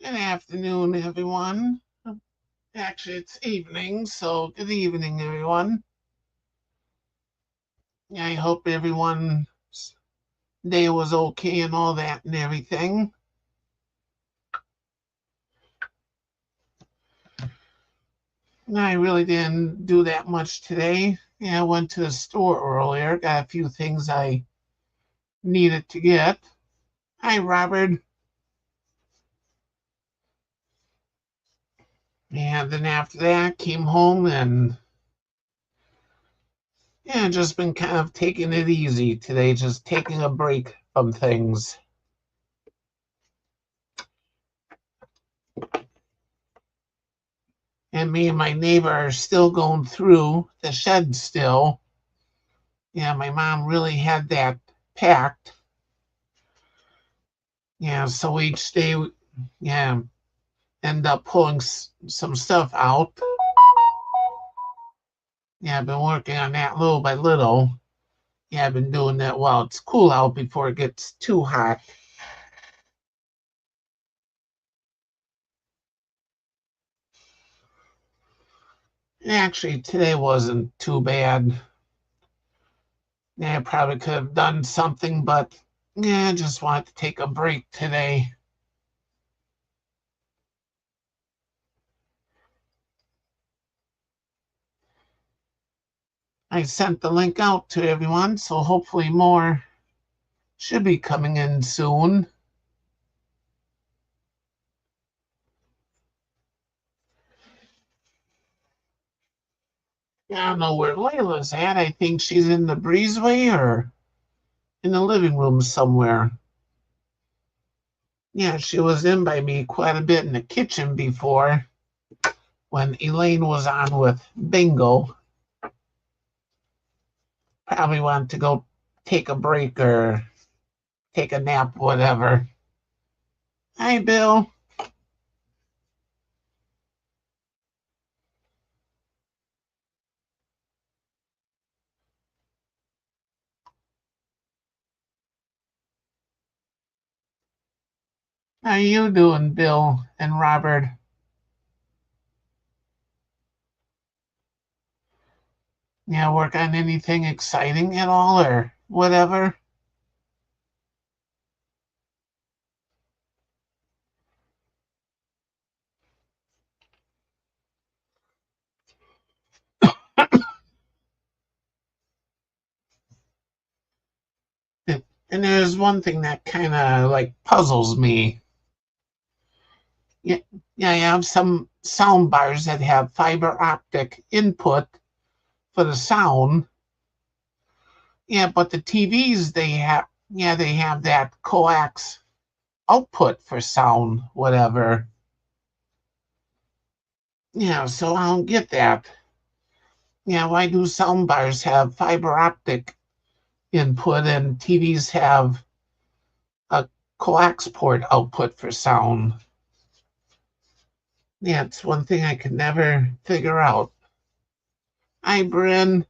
Good afternoon, everyone. Actually, it's evening, so good evening, everyone. I hope everyone's day was okay and all that and everything. I really didn't do that much today. I went to the store earlier, got a few things I needed to get. Hi, Robert. And then after that, came home and just been kind of taking it easy today, just taking a break from things. And me and my neighbor are still going through the shed still. Yeah, my mom really had that packed. Yeah, so each day, yeah, end up pulling some stuff out. Yeah, I've been working on that little by little. Yeah, I've been doing that while it's cool out before it gets too hot. And actually, today wasn't too bad. Yeah, I probably could have done something, but yeah, I just wanted to take a break today. I sent the link out to everyone, so hopefully more should be coming in soon. Yeah, I don't know where Layla's at. I think she's in the breezeway or in the living room somewhere. Yeah, she was in by me quite a bit in the kitchen before when Elaine was on with Bingo. Probably wanted to go take a break or take a nap, whatever. Hi, Bill. How you doing, Bill and Robert? Yeah, work on anything exciting at all or whatever? And there's one thing that kind of like puzzles me. Yeah, yeah, I have some sound bars that have fiber optic input for the sound. Yeah, but the TVs they have that coax output for sound, whatever. Yeah, so I don't get that. Yeah, why do sound bars have fiber optic input and TVs have a coax port output for sound? Yeah, it's one thing I could never figure out. Hi, Bryn.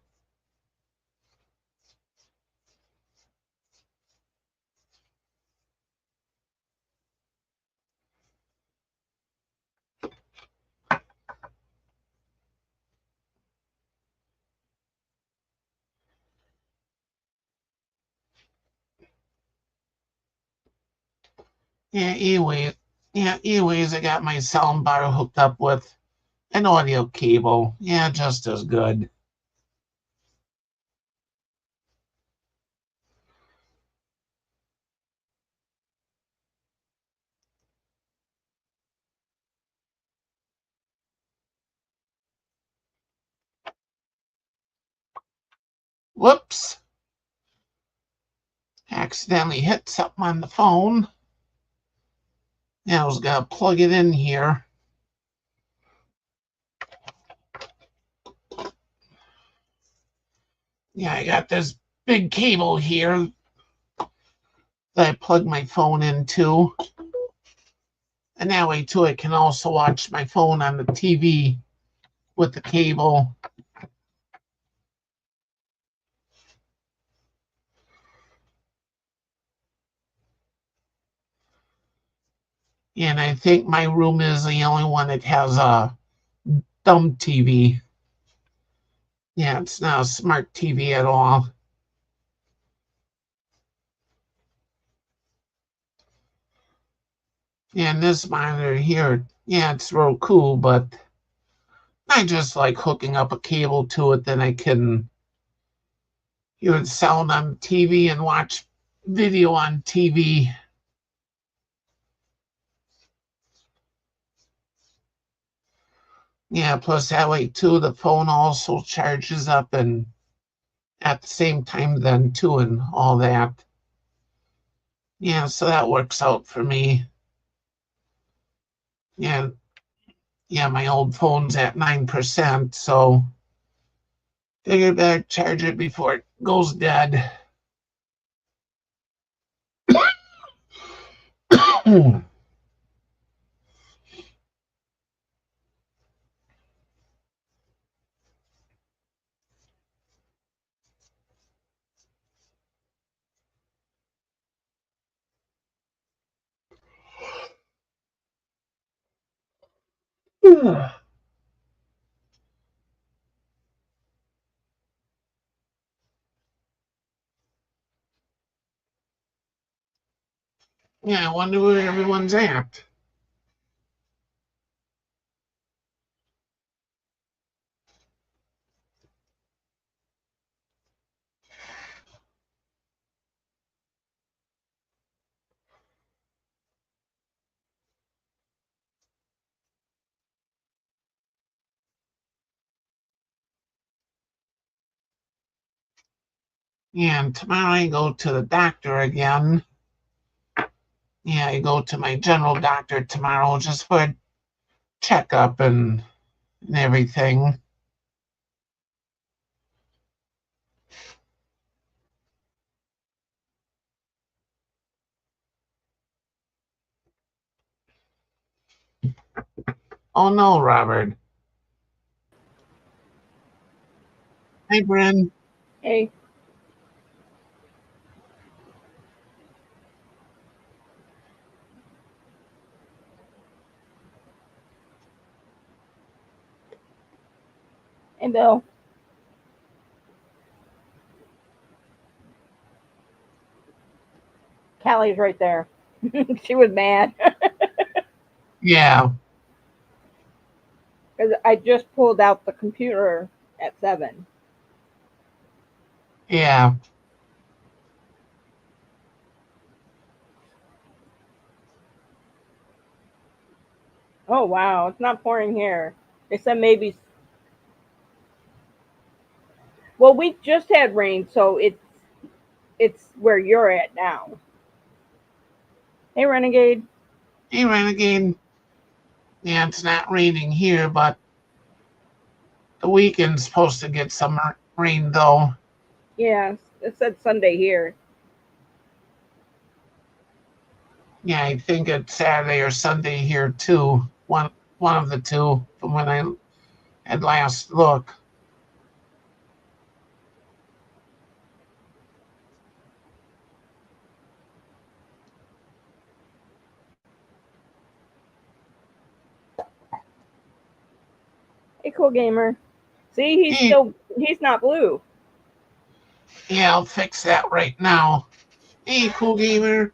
Yeah, anyways, I got my sound bar hooked up with an audio cable. Yeah, just as good. Whoops. Accidentally hit something on the phone. Yeah, I was gonna plug it in here. Yeah, I got this big cable here that I plug my phone into. And that way too I can also watch my phone on the TV with the cable. And I think my room is the only one that has a dumb TV. Yeah, it's not a smart TV at all. And this monitor here, yeah, it's real cool, but I just like hooking up a cable to it, then I can sound on TV and watch video on TV. Yeah, plus that way too, the phone also charges up and at the same time then too and all that. Yeah, so that works out for me. Yeah, yeah, my old phone's at 9%, so figured better charge it before it goes dead. Yeah, I wonder where everyone's at. Yeah, and tomorrow I go to the doctor again. Yeah, I go to my general doctor tomorrow just for a checkup and everything. Oh no, Robert. Hi, Bryn. Hey, hey, Bill. Callie's right there. She was mad Yeah, because I just pulled out the computer at 7. yeah, Oh wow, it's not pouring here. They said maybe. Well, we just had rain, so it's where you're at now. Hey, Renegade. hey, Renegade. Yeah, it's not raining here, but the weekend's supposed to get some rain, though. Yeah, it said Sunday here. Yeah, I think it's Saturday or Sunday here, too. One of the two from when I had last look. Hey, cool gamer. See, Hey, he's not blue. yeah, I'll fix that right now. Hey, cool gamer.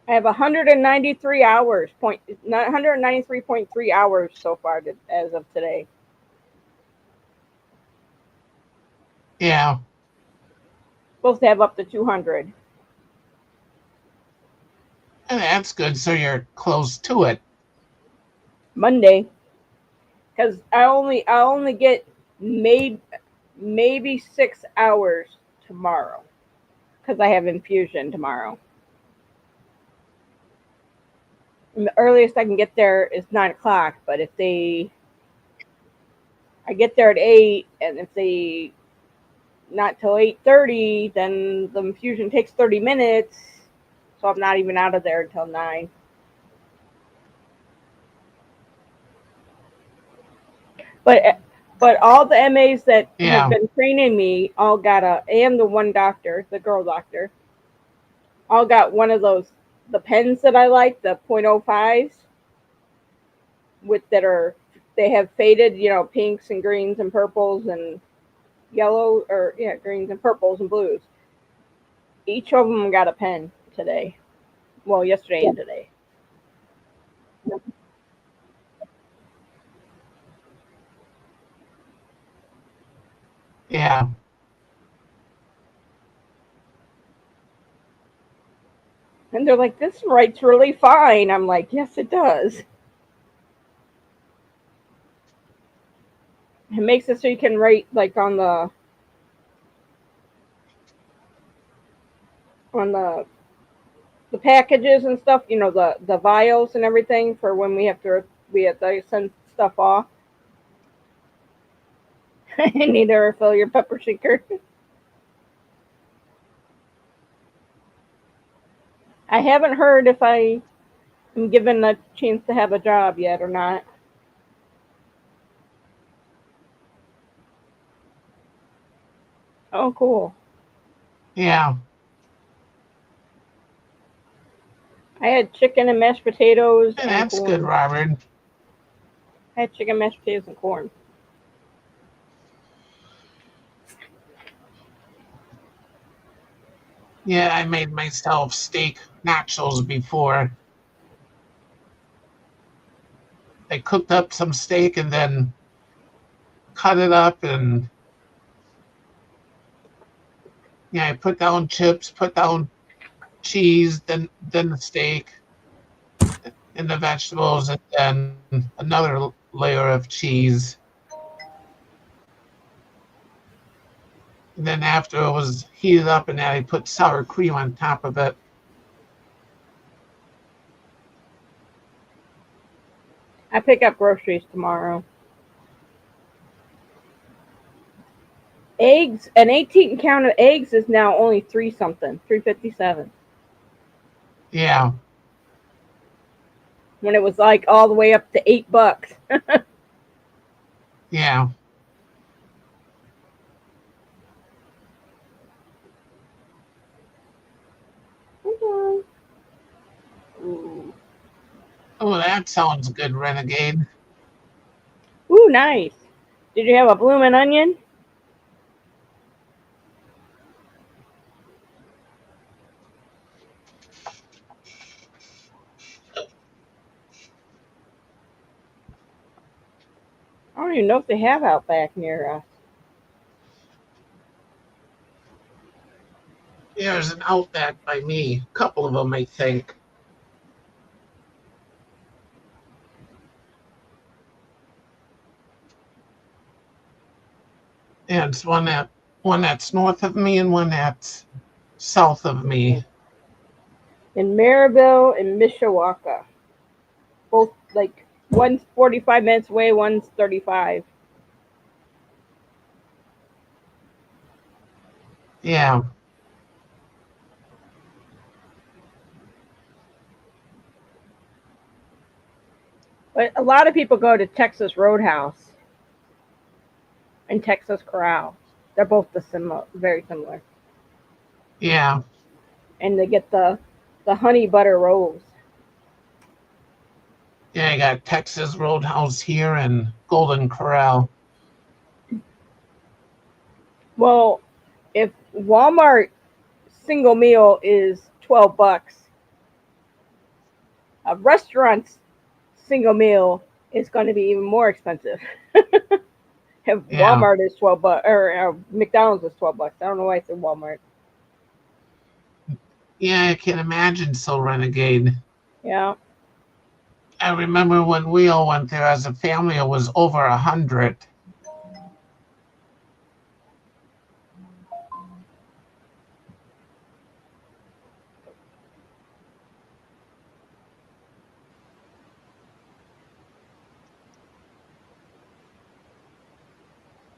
I have 193 hours. 193.3 hours so far as of today. Yeah, Supposed to have up to 200. and that's good. So you're close to it. Monday, because I only get maybe 6 hours tomorrow because I have infusion tomorrow. And the earliest I can get there is 9 o'clock. But if I get there at 8, and if they not till 8:30, then the infusion takes 30 minutes. So I'm not even out of there until 9. but all the MAs that have Yeah. been training me all got and the one doctor, the girl doctor, all got one of those, the pens that I like, the .05s with that are, they have faded, pinks and greens and purples and yellow, or yeah, greens and purples and blues. Each of them got a pen today. Well, yesterday and today. Yeah. And they're like, this writes really fine. I'm like, yes, it does. It makes it so you can write like on the packages and stuff, the vials and everything for when we have to send stuff off. You need to refill your pepper shaker. I haven't heard if I am given a chance to have a job yet or not. Oh, cool. Yeah. I had chicken and mashed potatoes Hey, and that's good, corn. Robert. I had chicken, mashed potatoes, and corn. Yeah, I made myself steak nachos before. I cooked up some steak and then cut it up, and yeah, I put down chips, put down cheese, then the steak and the vegetables, and then another layer of cheese. And then after it was heated up, and then I put sour cream on top of it. I pick up groceries tomorrow. Eggs, an 18 count of eggs is now only three something, 3.57. Yeah, When it was like all the way up to $8. yeah. Ooh, ooh, Oh, that sounds good, Renegade. nice. Did you have a bloomin' onion? I don't even know if they have Outback near us. There's an Outback by me, a couple of them, I think. And it's one that's north of me and one that's south of me. In Maribel and Mishawaka. Both like one's 45 minutes away, one's 35. Yeah, But a lot of people go to Texas Roadhouse and Texas Corral. They're both very similar. yeah, And they get the honey butter rolls. yeah. I got Texas Roadhouse here and Golden Corral. Well, if Walmart single meal is $12, a restaurant's single meal is going to be even more expensive. If Yeah, Walmart is $12 or McDonald's is $12, I don't know why I said Walmart. yeah. I can imagine so, Renegade. Yeah. I remember when we all went there as a family, it was over 100.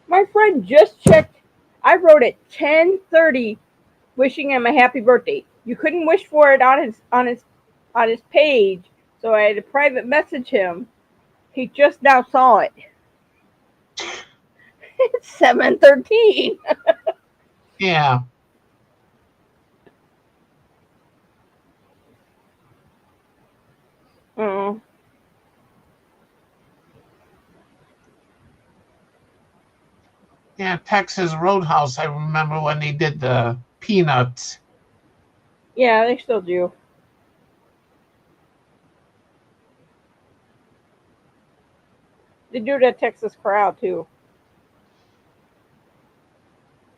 My friend just checked. I wrote at 10:30 wishing him a happy birthday. You couldn't wish for it on his page, so I had to private message him. He just now saw it. It's 7:13. Yeah. Oh, Yeah, Texas Roadhouse. I remember when they did the peanuts. yeah, they still do. They do it at Texas Corral too.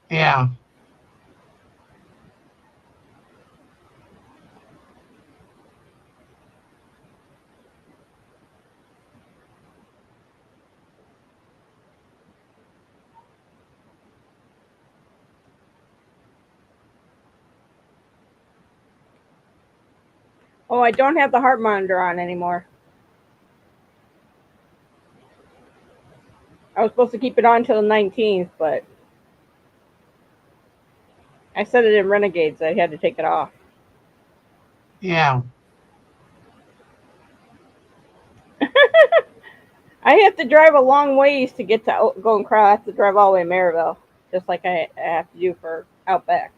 Yeah. Oh, I don't have the heart monitor on anymore. I was supposed to keep it on till the 19th, but I set it in Renegades. So I had to take it off. Yeah. I have to drive a long ways to get to Golden Corral. I have to drive all the way to Maryville, just like I have to do for Outback.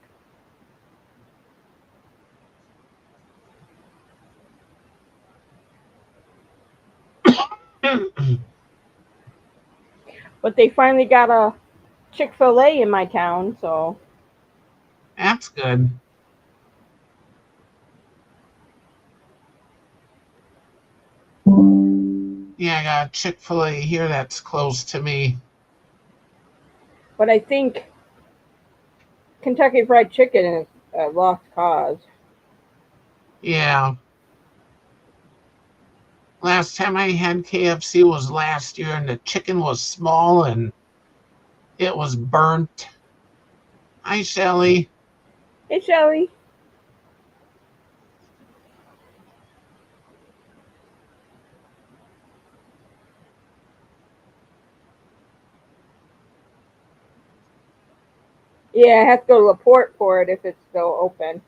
But they finally got a Chick-fil-A in my town, so That's good. Yeah, I got a Chick-fil-A here that's close to me. but I think Kentucky Fried Chicken is a lost cause. Yeah. Last time I had KFC was last year, and the chicken was small and it was burnt. Hi, Shelly. Hey, Shelly. Yeah, I have to go to Laporte for it if it's still open.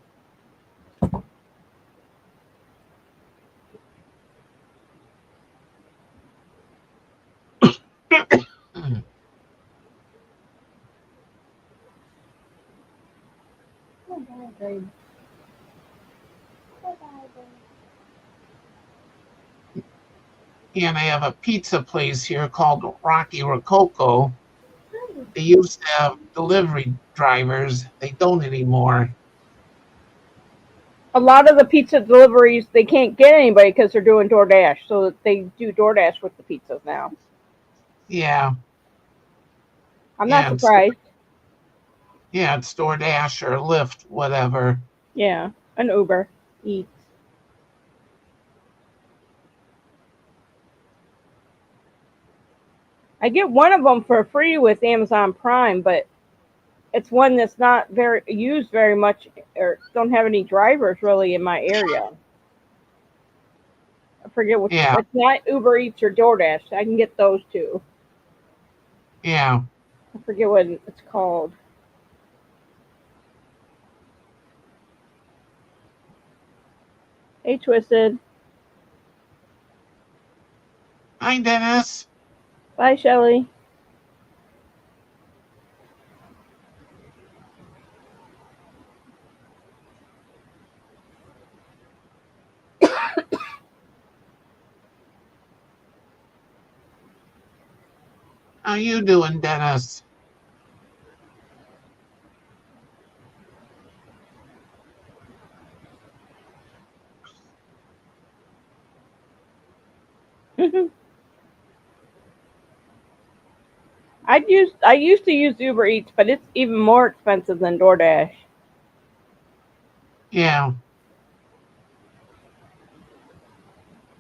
And I have a pizza place here called Rocky Rococo. They used to have delivery drivers. They don't anymore. A lot of the pizza deliveries they can't get anybody because they're doing DoorDash, so they do DoorDash with the pizzas now. Yeah. I'm not Yeah, surprised. it's DoorDash or Lyft, whatever. Yeah, an Uber Eats. I get one of them for free with Amazon Prime, but it's one that's not very used very much, or don't have any drivers really in my area. I forget which. Yeah. It's not Uber Eats or DoorDash. I can get those two. Yeah. I forget what it's called. Hey, Twisted. Hi, Dennis. Bye, Shelly. How you doing, Dennis? I used to use Uber Eats, but it's even more expensive than DoorDash. Yeah.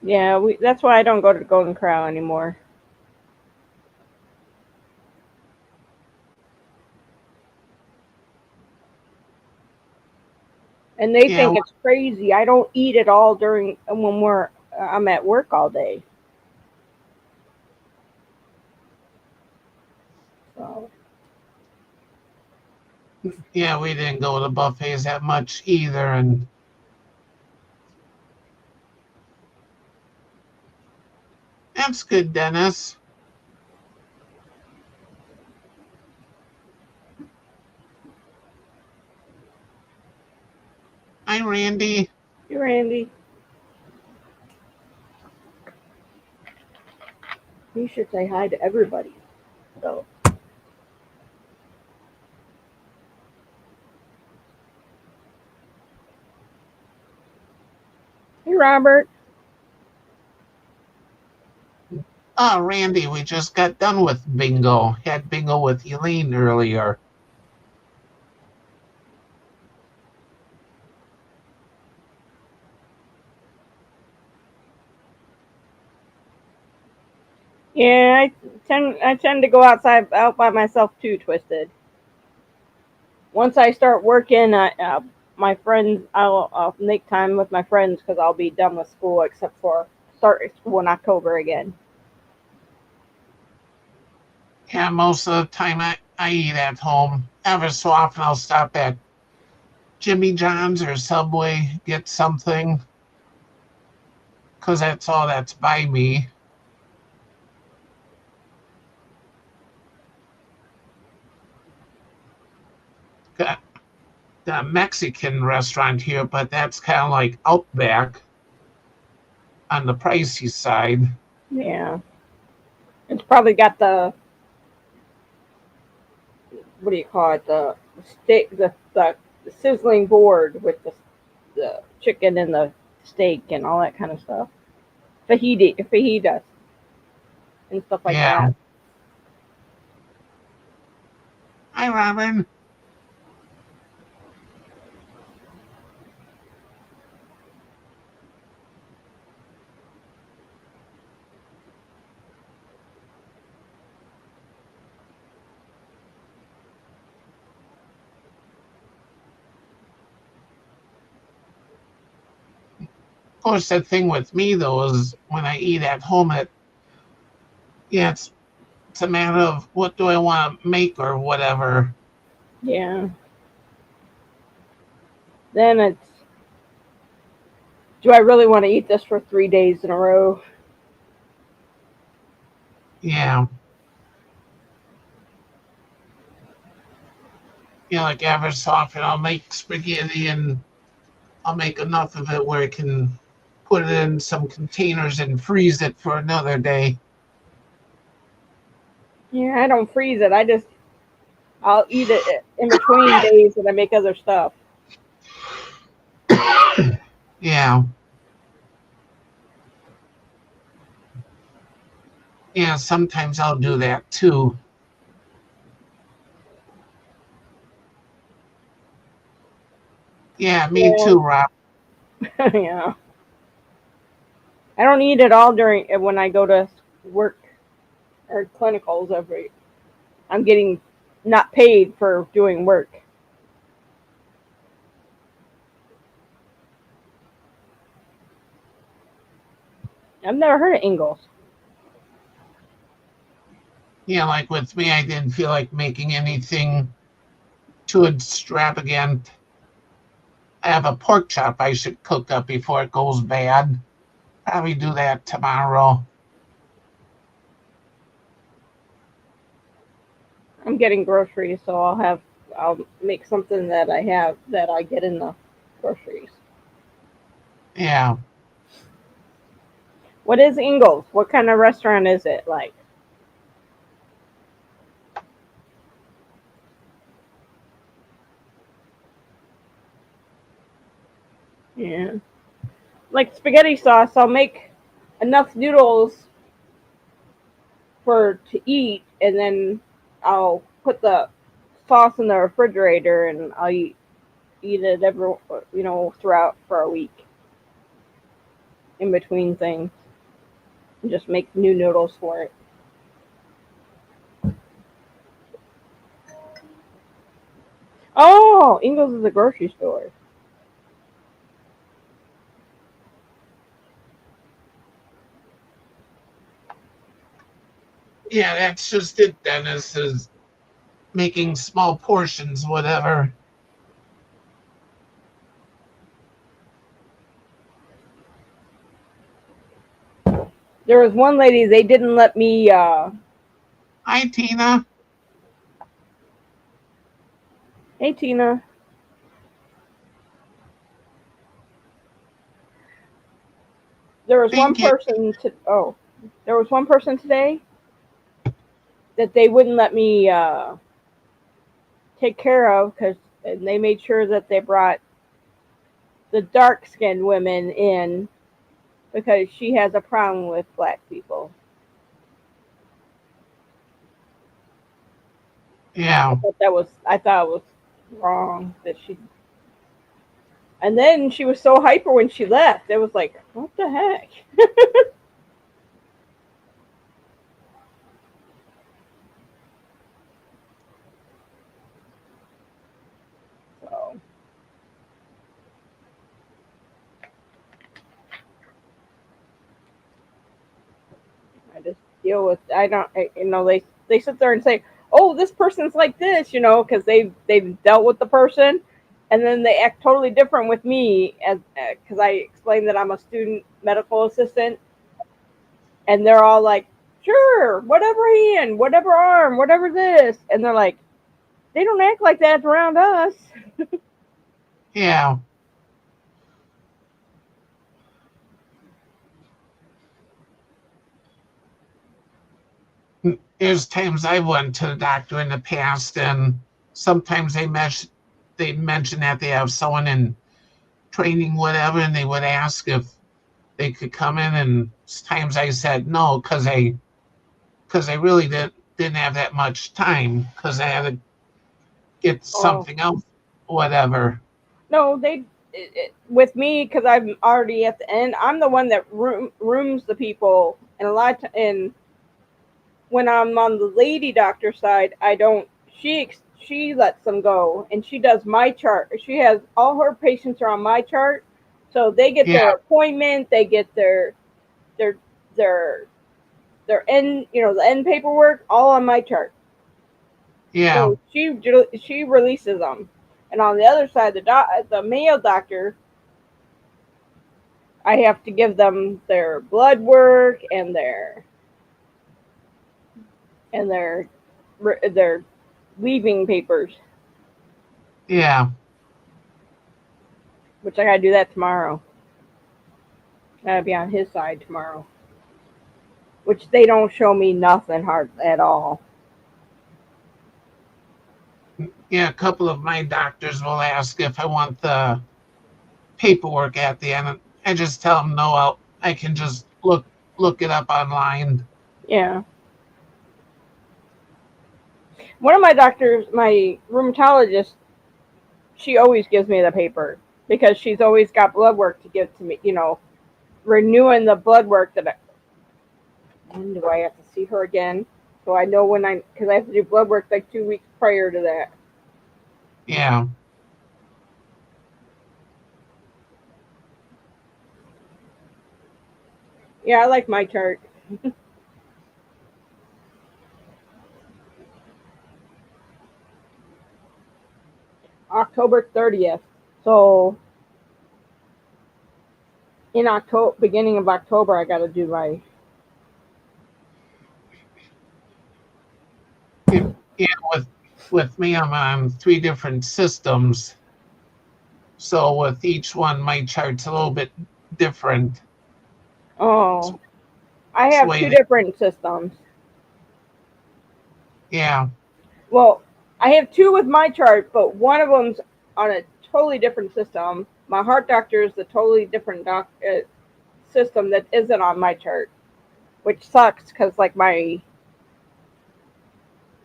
Yeah, that's why I don't go to the Golden Corral anymore. And they Yeah. think it's crazy. I don't eat at all during when I'm at work all day. So Yeah, we didn't go to buffets that much either. And that's good, Dennis. Randy. Hey, Randy. You should say hi to everybody. So. Hey, Robert. Oh, Randy, we just got done with bingo. Had bingo with Elaine earlier. Yeah, I tend to go out by myself too, Twisted. Once I start working, my friends, I'll make time with my friends because I'll be done with school except for start school in October again. Yeah, most of the time I eat at home. Ever so often I'll stop at Jimmy John's or Subway, get something, because that's all that's by me. Got a Mexican restaurant here, but that's kind of like Outback on the pricey side. Yeah, it's probably got the what do you call it? The steak, the sizzling board with the chicken and the steak and all that kind of stuff. Fajitas and stuff like Yeah. that. Hi, Robin. Of course, the thing with me though is when I eat at home, yeah, it's a matter of what do I want to make or whatever. Yeah. Then it's, do I really want to eat this for 3 days in a row? Yeah, like ever so often I'll make spaghetti and I'll make enough of it where I can put it in some containers and freeze it for another day. Yeah, I don't freeze it. I'll eat it in between days that I make other stuff. Yeah, yeah, sometimes I'll do that too. Yeah, me Yeah. too, Rob. Yeah. I don't eat it all during when I go to work or clinicals every. I'm getting not paid for doing work. I've never heard of Ingles. Yeah, like with me, I didn't feel like making anything too extravagant. I have a pork chop I should cook up before it goes bad. Probably do that tomorrow. I'm getting groceries, so I'll make something that I have that I get in the groceries. Yeah, What is Ingles? What kind of restaurant is it like? Yeah. Like spaghetti sauce, I'll make enough noodles for to eat, and then I'll put the sauce in the refrigerator, and I'll eat it throughout for a week in between things, and just make new noodles for it. Oh, Ingles is a grocery store. yeah, that's just it, Dennis, is making small portions, whatever. There was one lady they didn't let me. Hi, Tina. Hey Tina, There was one Thank you. person to there was one person today that they wouldn't let me take care of because they made sure that they brought the dark skinned women in because she has a problem with black people. Yeah. I thought it was wrong that she. And then she was so hyper when she left. It was like, what the heck? So I just deal with. I don't. They sit there and say, "Oh, this person's like this," because they've dealt with the person, and then they act totally different with me as because I explained that I'm a student medical assistant, and they're all like, "Sure, whatever hand, whatever arm, whatever this," and they're like, "They don't act like that around us." Yeah. There's times I went to the doctor in the past, and sometimes they mention that they have someone in training, whatever, and they would ask if they could come in. And times I said no because I really didn't have that much time because I had to get Oh something else, whatever. no, with me because I'm already at the end. I'm the one that rooms the people, and a lot of and when I'm on the lady doctor side, I don't. She lets them go, and she does my chart. She has all her patients are on my chart, so they get Yeah, their appointment, they get their their their end, the end paperwork, all on my chart. yeah, So she releases them, and on the other side, the male doctor, I have to give them their blood work and their leaving papers, yeah. which I gotta do that tomorrow. I gotta be on his side tomorrow, which they don't show me nothing hard at all. Yeah, a couple of my doctors will ask if I want the paperwork at the end. I just tell them no. I can just look it up online. Yeah, one of my doctors, my rheumatologist, she always gives me the paper because she's always got blood work to give to me. Renewing the blood work that when do I have to see her again? So I know because I have to do blood work like 2 weeks prior to that. Yeah, Yeah, I like my chart. October 30th. So in October, beginning of October, I got to do my. yeah. With me, I'm on three different systems, so with each one, my chart's a little bit different. It's, Oh, I it's the have way two they, different systems. yeah, Well, I have two with my chart, but one of them's on a totally different system. My heart doctor is a totally different system that isn't on my chart, which sucks because like my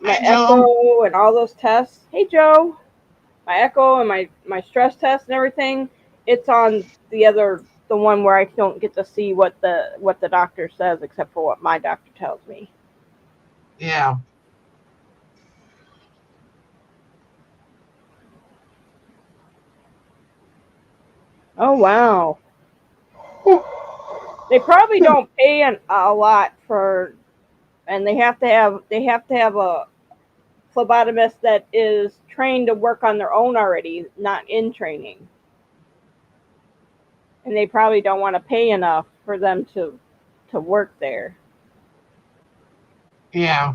Hi, Joe. echo and all those tests. Hey Joe, my echo and my stress test and everything. It's on the one where I don't get to see what the doctor says except for what my doctor tells me. Yeah, Oh wow. They probably don't pay a lot for, and they have to have a phlebotomist that is trained to work on their own already, not in training, and they probably don't want to pay enough for them to work there yeah.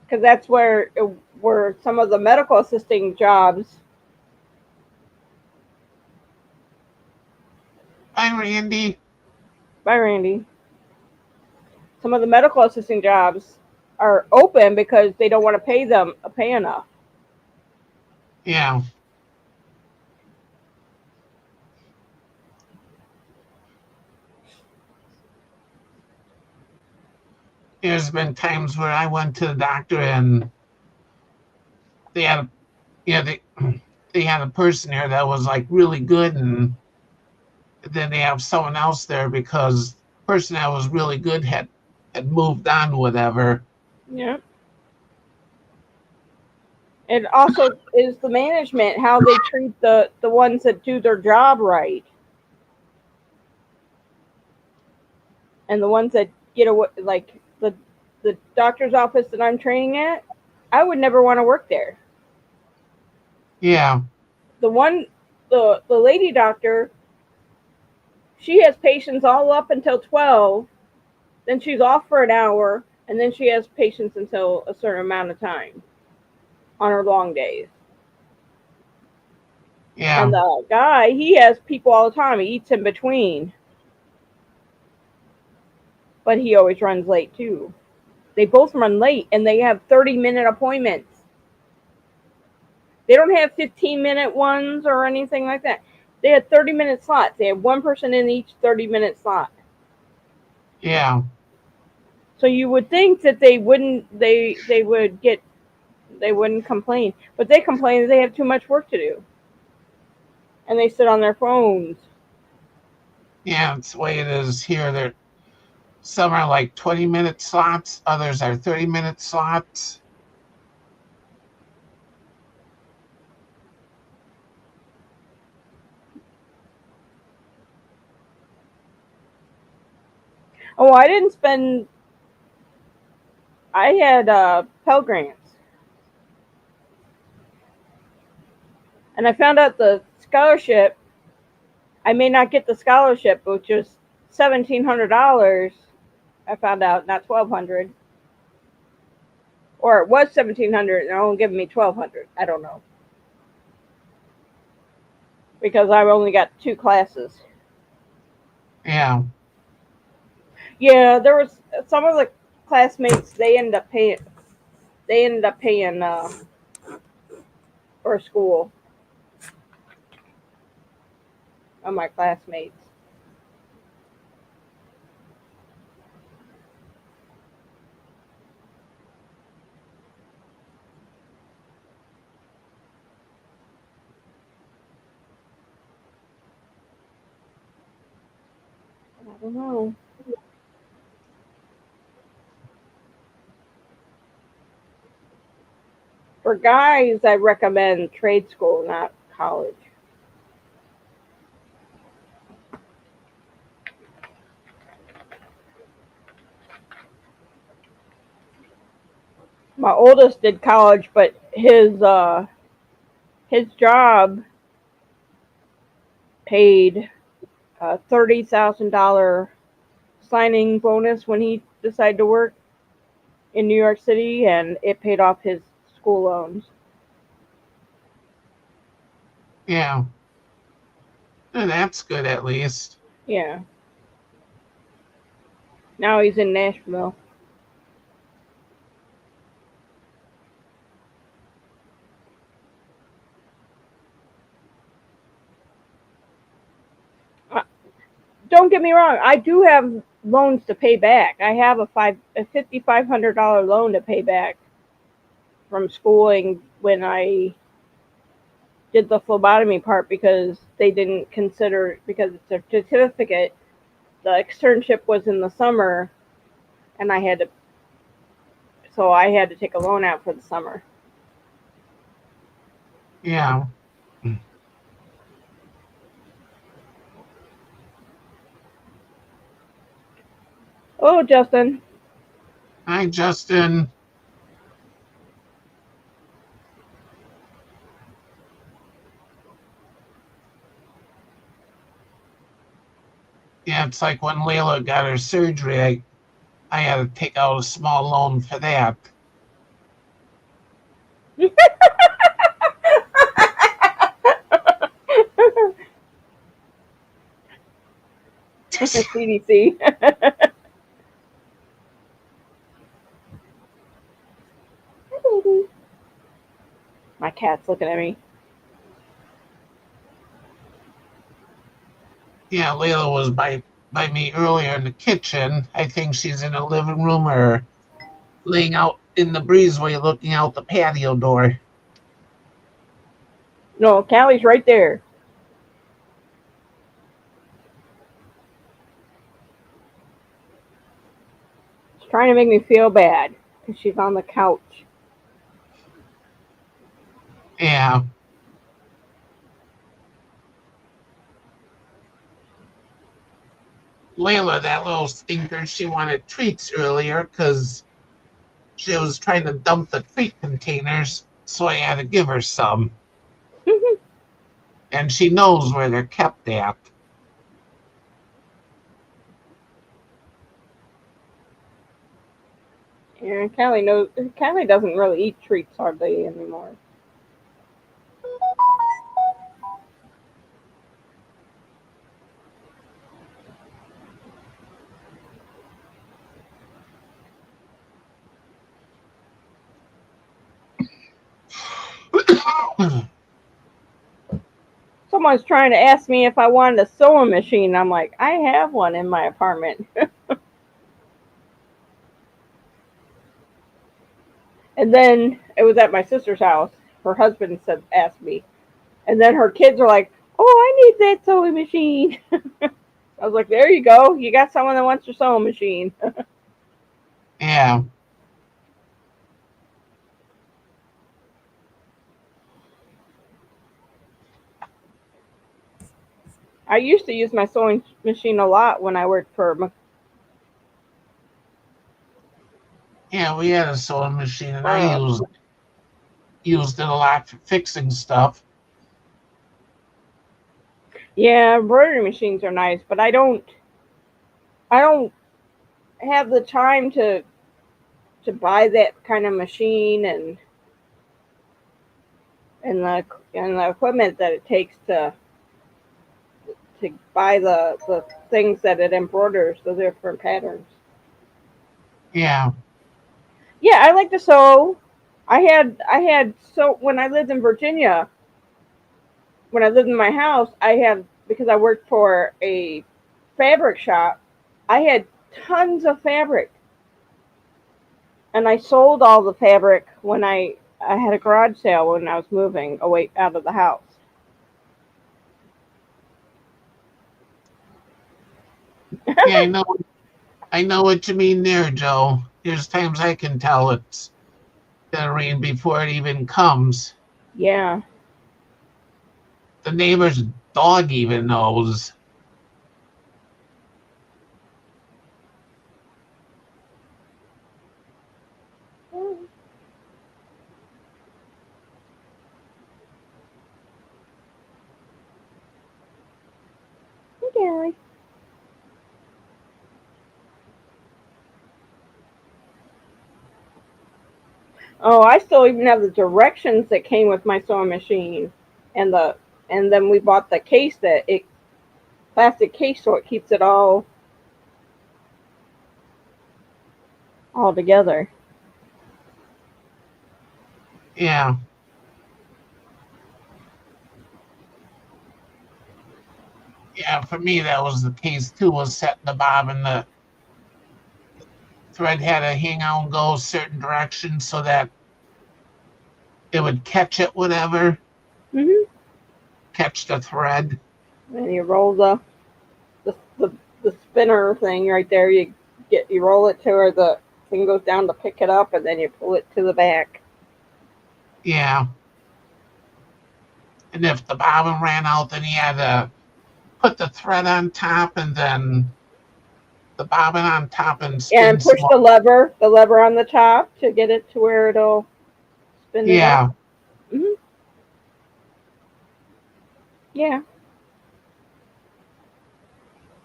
because that's where some of the medical assisting jobs. Bye, Randy. Bye, Randy. Some of the medical assisting jobs are open because they don't want to pay enough. Yeah. There's been times where I went to the doctor and they had a, yeah, they had a person there that was like really good, and then they have someone else there because the person that was really good had moved on, whatever. Yeah. It also is the management, how they treat the ones that do their job right, and the ones that get away, like the doctor's office that I'm training at. I would never want to work there. Yeah. The one, the lady doctor, she has patients all up until 12. Then she's off for an hour, and then she has patients until a certain amount of time on her long days. Yeah. And the guy, he has people all the time. He eats in between, but he always runs late too. They both run late, and they have 30-minute appointments. They don't have 15-minute ones or anything like that. They had 30-minute slots. They have one person in each 30-minute slot. Yeah. So you would think that they wouldn't complain, but they complain that they have too much work to do, and they sit on their phones. Yeah. It's the way it is here. There, some are like 20-minute slots, others are 30-minute slots. Oh, I didn't spend. I had Pell Grants, and I found out the scholarship. I may not get the scholarship, which is $1,700. I found out, not 1,200, or it was 1,700, and they're only giving me 1,200. I don't know, because I've only got 2 classes. Yeah. Yeah, there was some of the classmates. They ended up paying. They ended up paying for school of my classmates. I don't know. For guys, I recommend trade school, not college. My oldest did college, but his job paid a $30,000 signing bonus when he decided to work in New York City, and it paid off his school loans. Yeah. That's good at least. Yeah. Now he's in Nashville. Uh, don't get me wrong. I do have loans to pay back. I have a $5,500 loan to pay back from schooling when I did the phlebotomy part, because they didn't consider, because it's a certificate. The externship was in the summer, and I had to take a loan out for the summer. Yeah. Oh, Justin. Hi, Justin. Yeah, it's like when Layla got her surgery, I had to take out a small loan for that. CDC. Hi, baby. My cat's looking at me. Yeah, Layla was by me earlier in the kitchen. I think she's in the living room or laying out in the breezeway looking out the patio door. No, Callie's right there. She's trying to make me feel bad because she's on the couch. Yeah. Layla, that little stinker, she wanted treats earlier because she was trying to dump the treat containers, so I had to give her some. And she knows where they're kept at. And Callie knows. Callie doesn't really eat treats hardly anymore. Someone's trying to ask me if I wanted a sewing machine. I'm like, I have one in my apartment. And then it was at my sister's house. Her husband said, asked me. And then her kids are like, oh, I need that sewing machine. I was like, there you go. You got someone that wants your sewing machine. Yeah. I used to use my sewing machine a lot when I worked for. Yeah, we had a sewing machine and I used it a lot for fixing stuff. Yeah, embroidery machines are nice, but I don't have the time to buy that kind of machine and the equipment that it takes to buy the things that it embroiders the different patterns. Yeah. Yeah, I like to sew. I had so when I lived in Virginia, when I lived in my house, I had because I worked for a fabric shop, I had tons of fabric and I sold all the fabric when I had a garage sale when I was moving away out of the house. Yeah, I know what you mean there, Joe. There's times I can tell it's gonna rain before it even comes. Yeah. The neighbor's dog even knows. Okay. Oh, I still even have the directions that came with my sewing machine, and then we bought the case that it plastic case so it keeps it all together. Yeah. Yeah, for me that was the case too, was setting the bob and the thread had to hang out and go a certain direction so that it would catch it, whatever, Mhm. catch the thread. And you roll the the the spinner thing right there. You roll it to where the thing goes down to pick it up, and then you pull it to the back. Yeah. And if the bobbin ran out, then you had to put the thread on top and then the bobbin on top and spin And push some. the lever on the top to get it to where it'll spin it up. Yeah. Hmm. Yeah.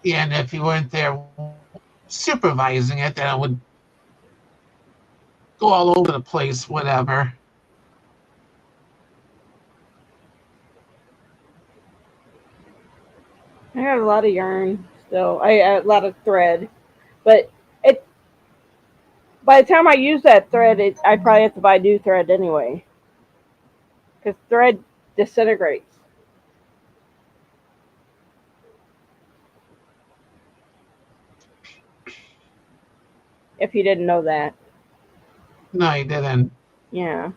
Yeah. And if you weren't there supervising it, then it would go all over the place, whatever. I got a lot of yarn So I a lot of thread, but it by the time I use that thread, I probably have to buy new thread anyway because thread disintegrates. If you didn't know that, No, I didn't. yeah.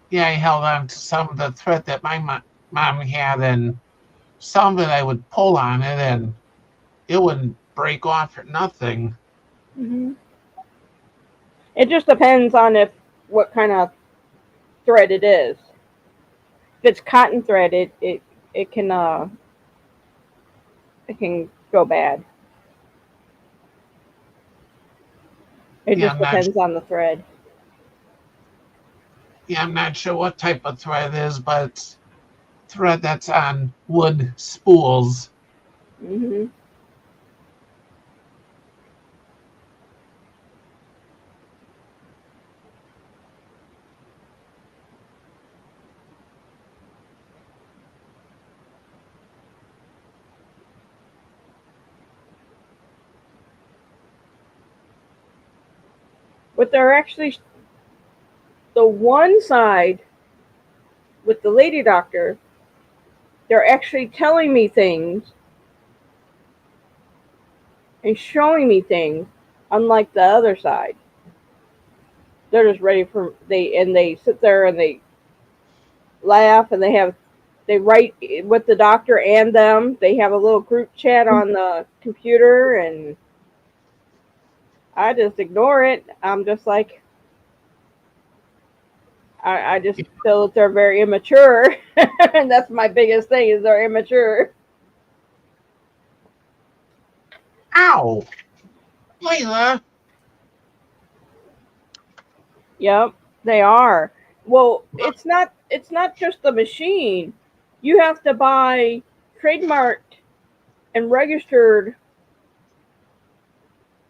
Yeah, I held on to some of the thread that my mom had, and some of it I would pull on it, and it wouldn't break off or nothing. hmm It just depends on if what kind of thread it is. If it's cotton thread, it can it can go bad. It Yeah, just depends on the thread. I'm not sure what type of thread it is, but it's thread that's on wood spools. hmm But they're actually the one side with the lady doctor. They're actually telling me things and showing me things, unlike the other side. They're just ready for they sit there and they laugh and they write with the doctor and them. They have a little group chat on the computer, and I just ignore it. I'm just like I just feel that they're very immature, and that's my biggest thing is they're immature. Ow! Layla! Yep, they are. Well, it's not just the machine. You have to buy trademarked and registered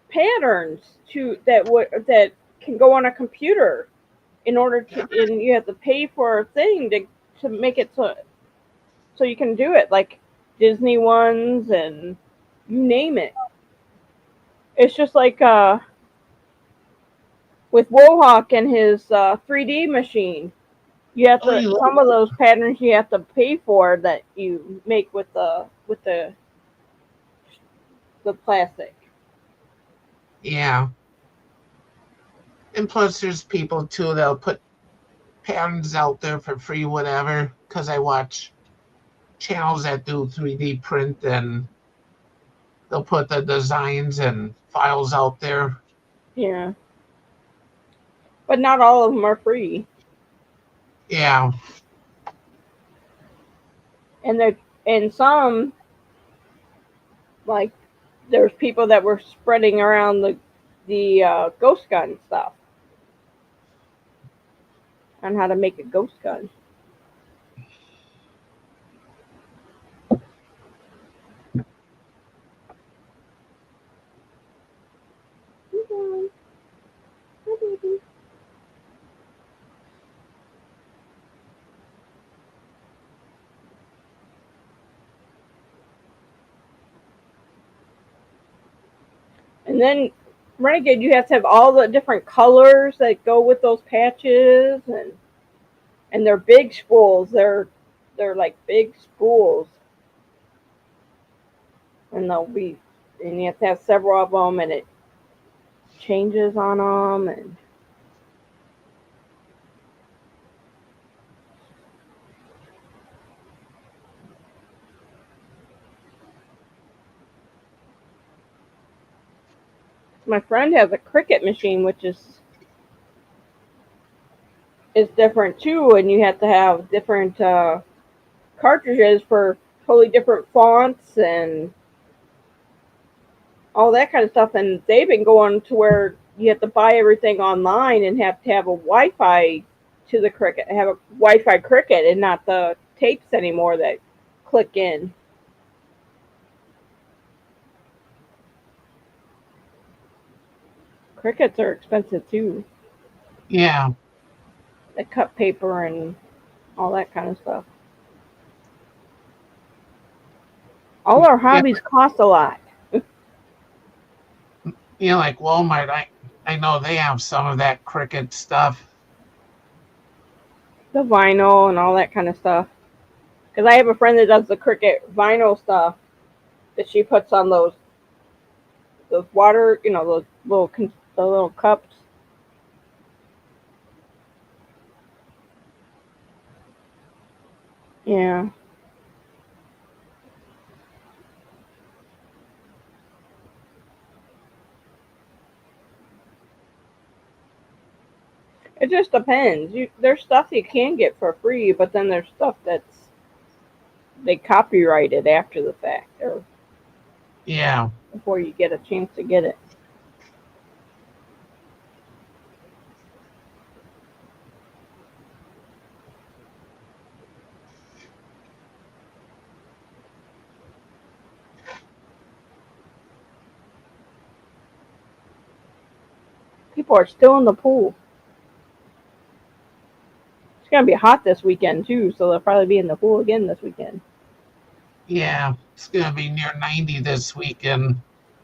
patterns that can go on a computer in order to and you have to pay for a thing to make it so you can do it like Disney ones and you name it. It's just like with Wohawk and his 3D machine. You have to Layla. some of those patterns you have to pay for that you make with the plastic. Yeah. And plus, there's people too that'll put patterns out there for free, whatever, because I watch channels that do 3D print and they'll put the designs and files out there. Yeah, but not all of them are free, Yeah. and they and some like there's people that were spreading around the ghost gun stuff on how to make a ghost gun. And then Renegade, you have to have all the different colors that go with those patches, and they're big spools. They're like big spools, and they'll be and you have to have several of them, and it changes on them. And my friend has a Cricut machine, which is different too, and you have to have different cartridges for totally different fonts and all that kind of stuff. And they've been going to where you have to buy everything online and have to have a Wi-Fi to the Cricut, have a Wi-Fi Cricut, and not the tapes anymore that click in. Crickets are expensive too. Yeah. They cut paper and all that kind of stuff. All our Yeah, hobbies cost a lot. like Walmart. I know they have some of that Cricut stuff. The vinyl and all that kind of stuff. Because I have a friend that does the Cricut vinyl stuff that she puts on those water, those the little cups. Yeah. It just depends. There's stuff you can get for free, but then there's stuff that's they copyrighted after the fact or Yeah. before you get a chance to get it. People are still in the pool. It's gonna be hot this weekend too, so they'll probably be in the pool again this weekend. Yeah. It's gonna be near 90 this weekend.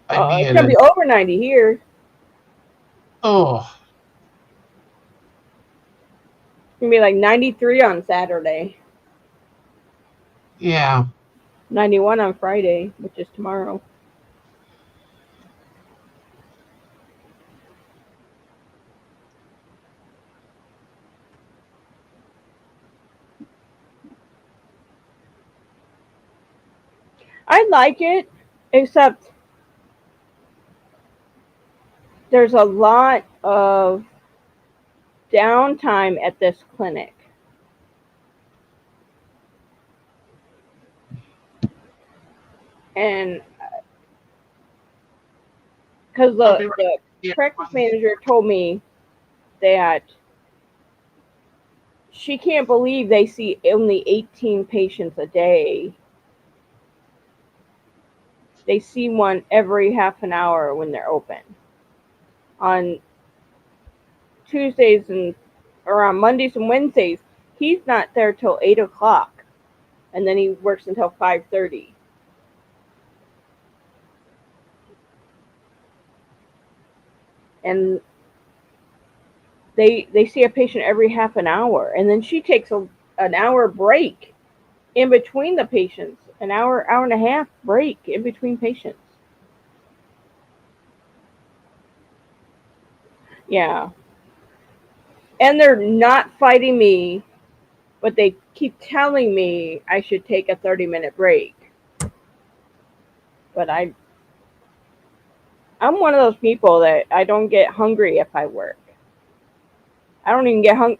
By me It's it gonna be is. over 90 here. It's Oh, gonna be like 93 on Saturday, yeah. 91 on Friday, which is tomorrow. I like it, except there's a lot of downtime at this clinic. And because I'll the, be right the here. practice manager told me that she can't believe they see only 18 patients a day. They see one every half an hour when they're open. On Tuesdays or on Mondays and Wednesdays, he's not there till 8 o'clock, and then he works until 5:30. And they see a patient every half an hour, and then she takes an hour break in between the patients, an hour and a half break in between patients. Yeah, and they're not fighting me, but they keep telling me I should take a 30-minute break. But I'm one of those people that I don't get hungry if I work. I don't even get hungry.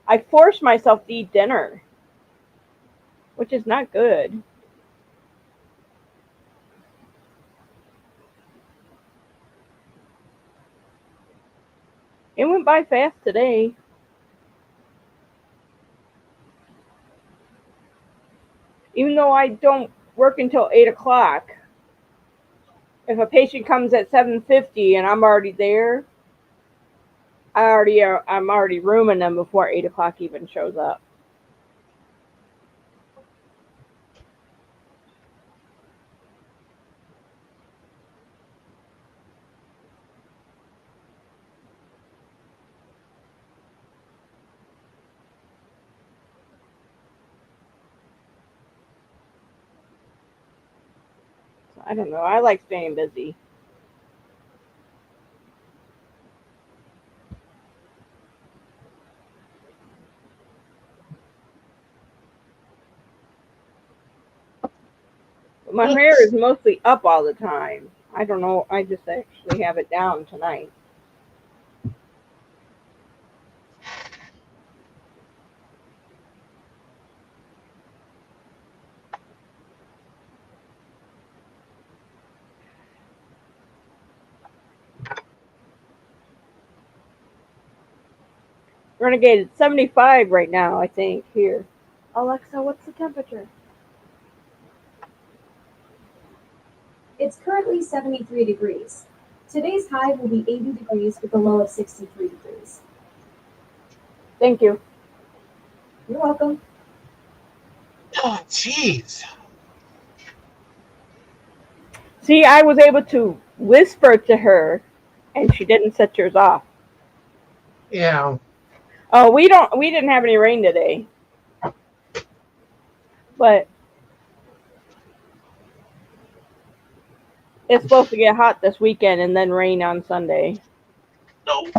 I force myself to eat dinner, which is not good. It went by fast today. Even though I don't work until 8 o'clock, if a patient comes at 7:50 and I'm already there, I'm already rooming them before 8 o'clock even shows up. So I don't know. I like staying busy. But my hair is Oops. mostly up all the time. I don't know. I just actually have it down tonight. Renegade, it's 75 right now, I think, here. Alexa, what's the temperature? It's currently 73 degrees. Today's high will be 80 degrees with a low of 63 degrees. Thank you. You're welcome. Oh, jeez. See, I was able to whisper to her, and she didn't set yours off. Yeah. Oh, we didn't have any rain today, but it's supposed to get hot this weekend and then rain on Sunday. No.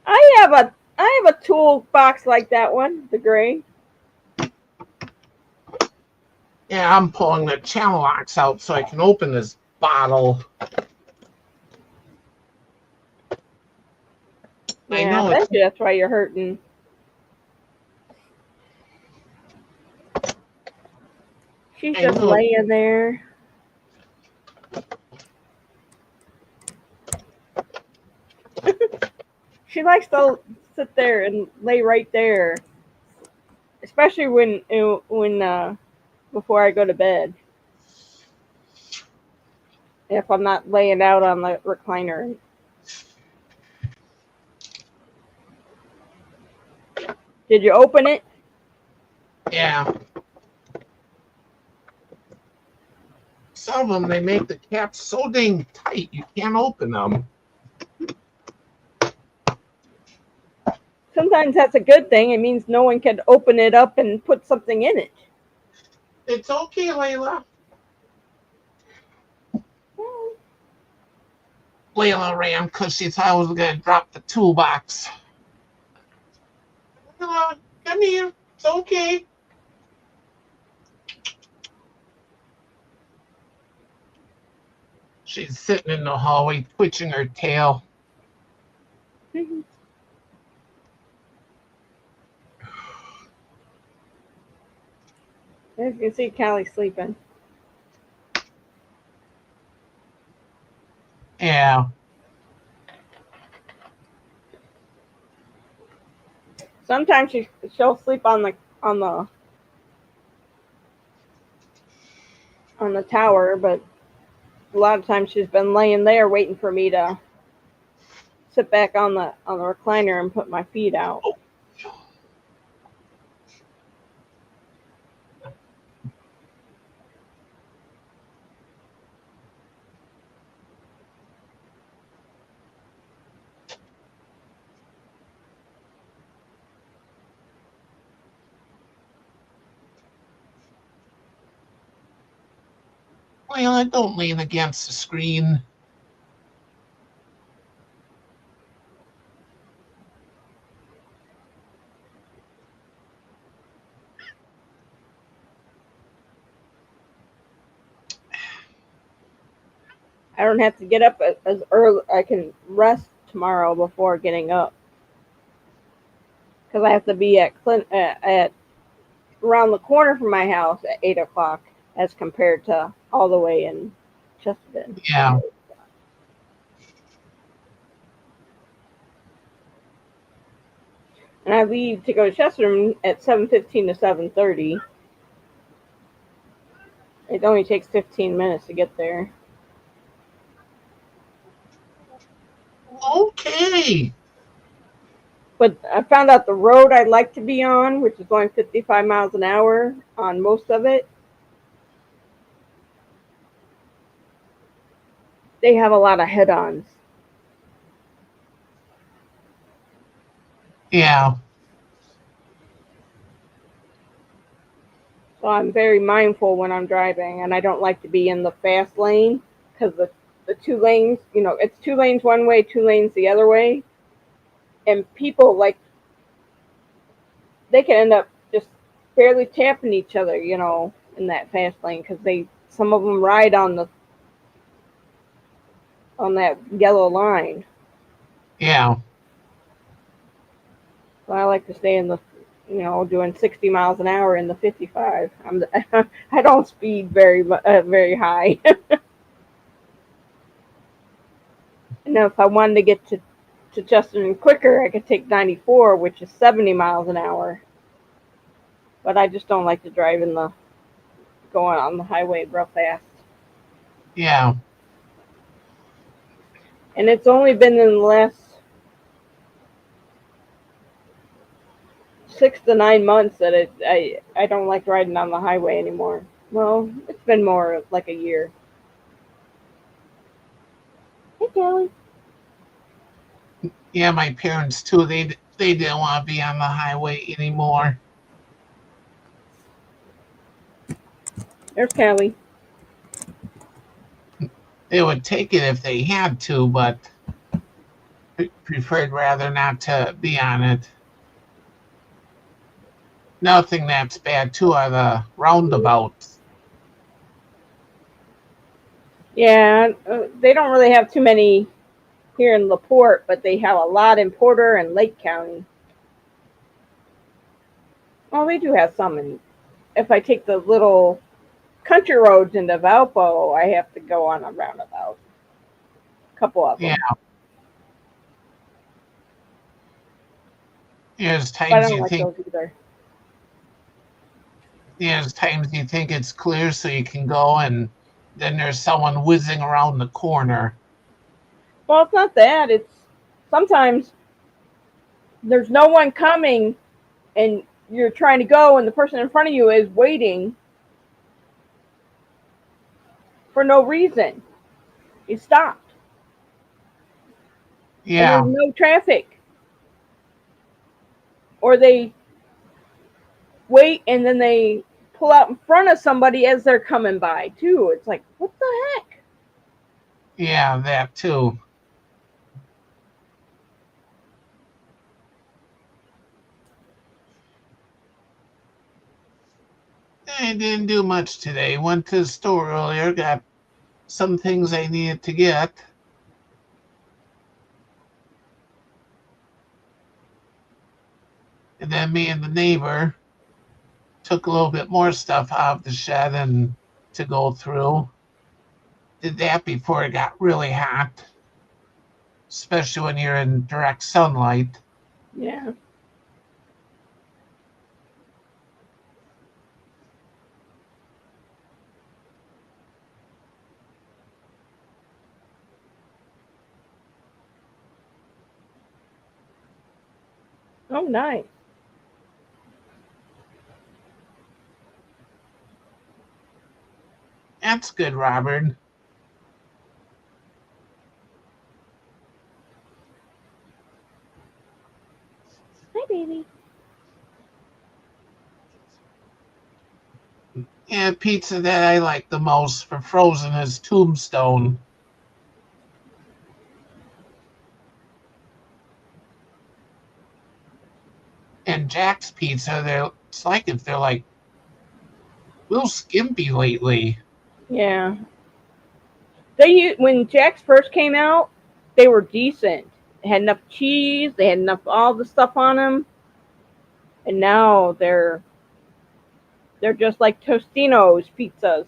I have a toolbox like that one, the gray. Yeah, I'm pulling the channel locks out so I can open this bottle. I Yeah, know I it's bet you that's why you're hurting. She's I just know it, laying there. She likes to sit there and lay right there, especially when before I go to bed. If I'm not laying out on the recliner. Did you open it? yeah. Some of them they make the caps so dang tight you can't open them. Sometimes that's a good thing. It means no one can open it up and put something in it. It's okay, Layla. Layla ran because she thought I was gonna drop the toolbox. Layla, come here. It's okay. She's sitting in the hallway twitching her tail. As you can see, Callie's sleeping. Yeah. Sometimes she'll sleep on the tower, but a lot of times she's been laying there waiting for me to sit back on the recliner and put my feet out. Layla, don't lean against the screen. I don't have to get up as early. I can rest tomorrow before getting up because I have to be at around the corner from my house at 8 o'clock, as compared to all the way in Chesterton. Yeah. And I leave to go to Chesterton at 7:15 to 7:30. It only takes 15 minutes to get there. Okay. But I found out the road I'd like to be on, which is going 55 miles an hour on most of it, they have a lot of head-ons. Yeah. So I'm very mindful when I'm driving, and I don't like to be in the fast lane because the two lanes, it's 2 lanes one way, 2 lanes the other way. And people, like, they can end up just barely tapping each other, in that fast lane because some of them ride on that yellow line. Yeah. So I like to stay in the, doing 60 miles an hour in the 55. I don't speed very high. And if I wanted to get to Justin quicker, I could take 94, which is 70 miles an hour. But I just don't like to drive going on the highway real fast. Yeah. And it's only been in the last 6 to 9 months that I don't like riding on the highway anymore. Well, it's been more like a year. Hey, Kelly. Yeah, my parents too. They didn't want to be on the highway anymore. There's Kelly. They would take it if they had to, but preferred rather not to be on it. Nothing that's bad too are the roundabouts. Yeah, they don't really have too many here in LaPorte, but they have a lot in Porter and Lake County. Oh, they do have some. And if I take the little country roads into Valpo, I have to go on a roundabout. A couple of them. Yeah, there's But I times don't you like think those either. there's times you think it's clear so you can go, and then there's someone whizzing around the corner. Well, it's not that. It's sometimes there's no one coming and you're trying to go and the person in front of you is waiting for no reason. He stopped and there's Yeah, no traffic. Or they wait and then they pull out in front of somebody as they're coming by too. It's like, what the heck? yeah, that too. I didn't do much today. Went to the store earlier, got some things I needed to get. And then me and the neighbor took a little bit more stuff out of the shed and to go through. Did that before it got really hot, especially when you're in direct sunlight. Yeah. Oh, nice. That's good, Robert. Hi, baby. Yeah, pizza that I like the most for frozen is Tombstone. And Jack's Pizza, it's like if they're like a little skimpy lately. Yeah. When Jack's first came out, they were decent. They had enough cheese. They had enough all the stuff on them, and now they're just like Tostino's pizzas.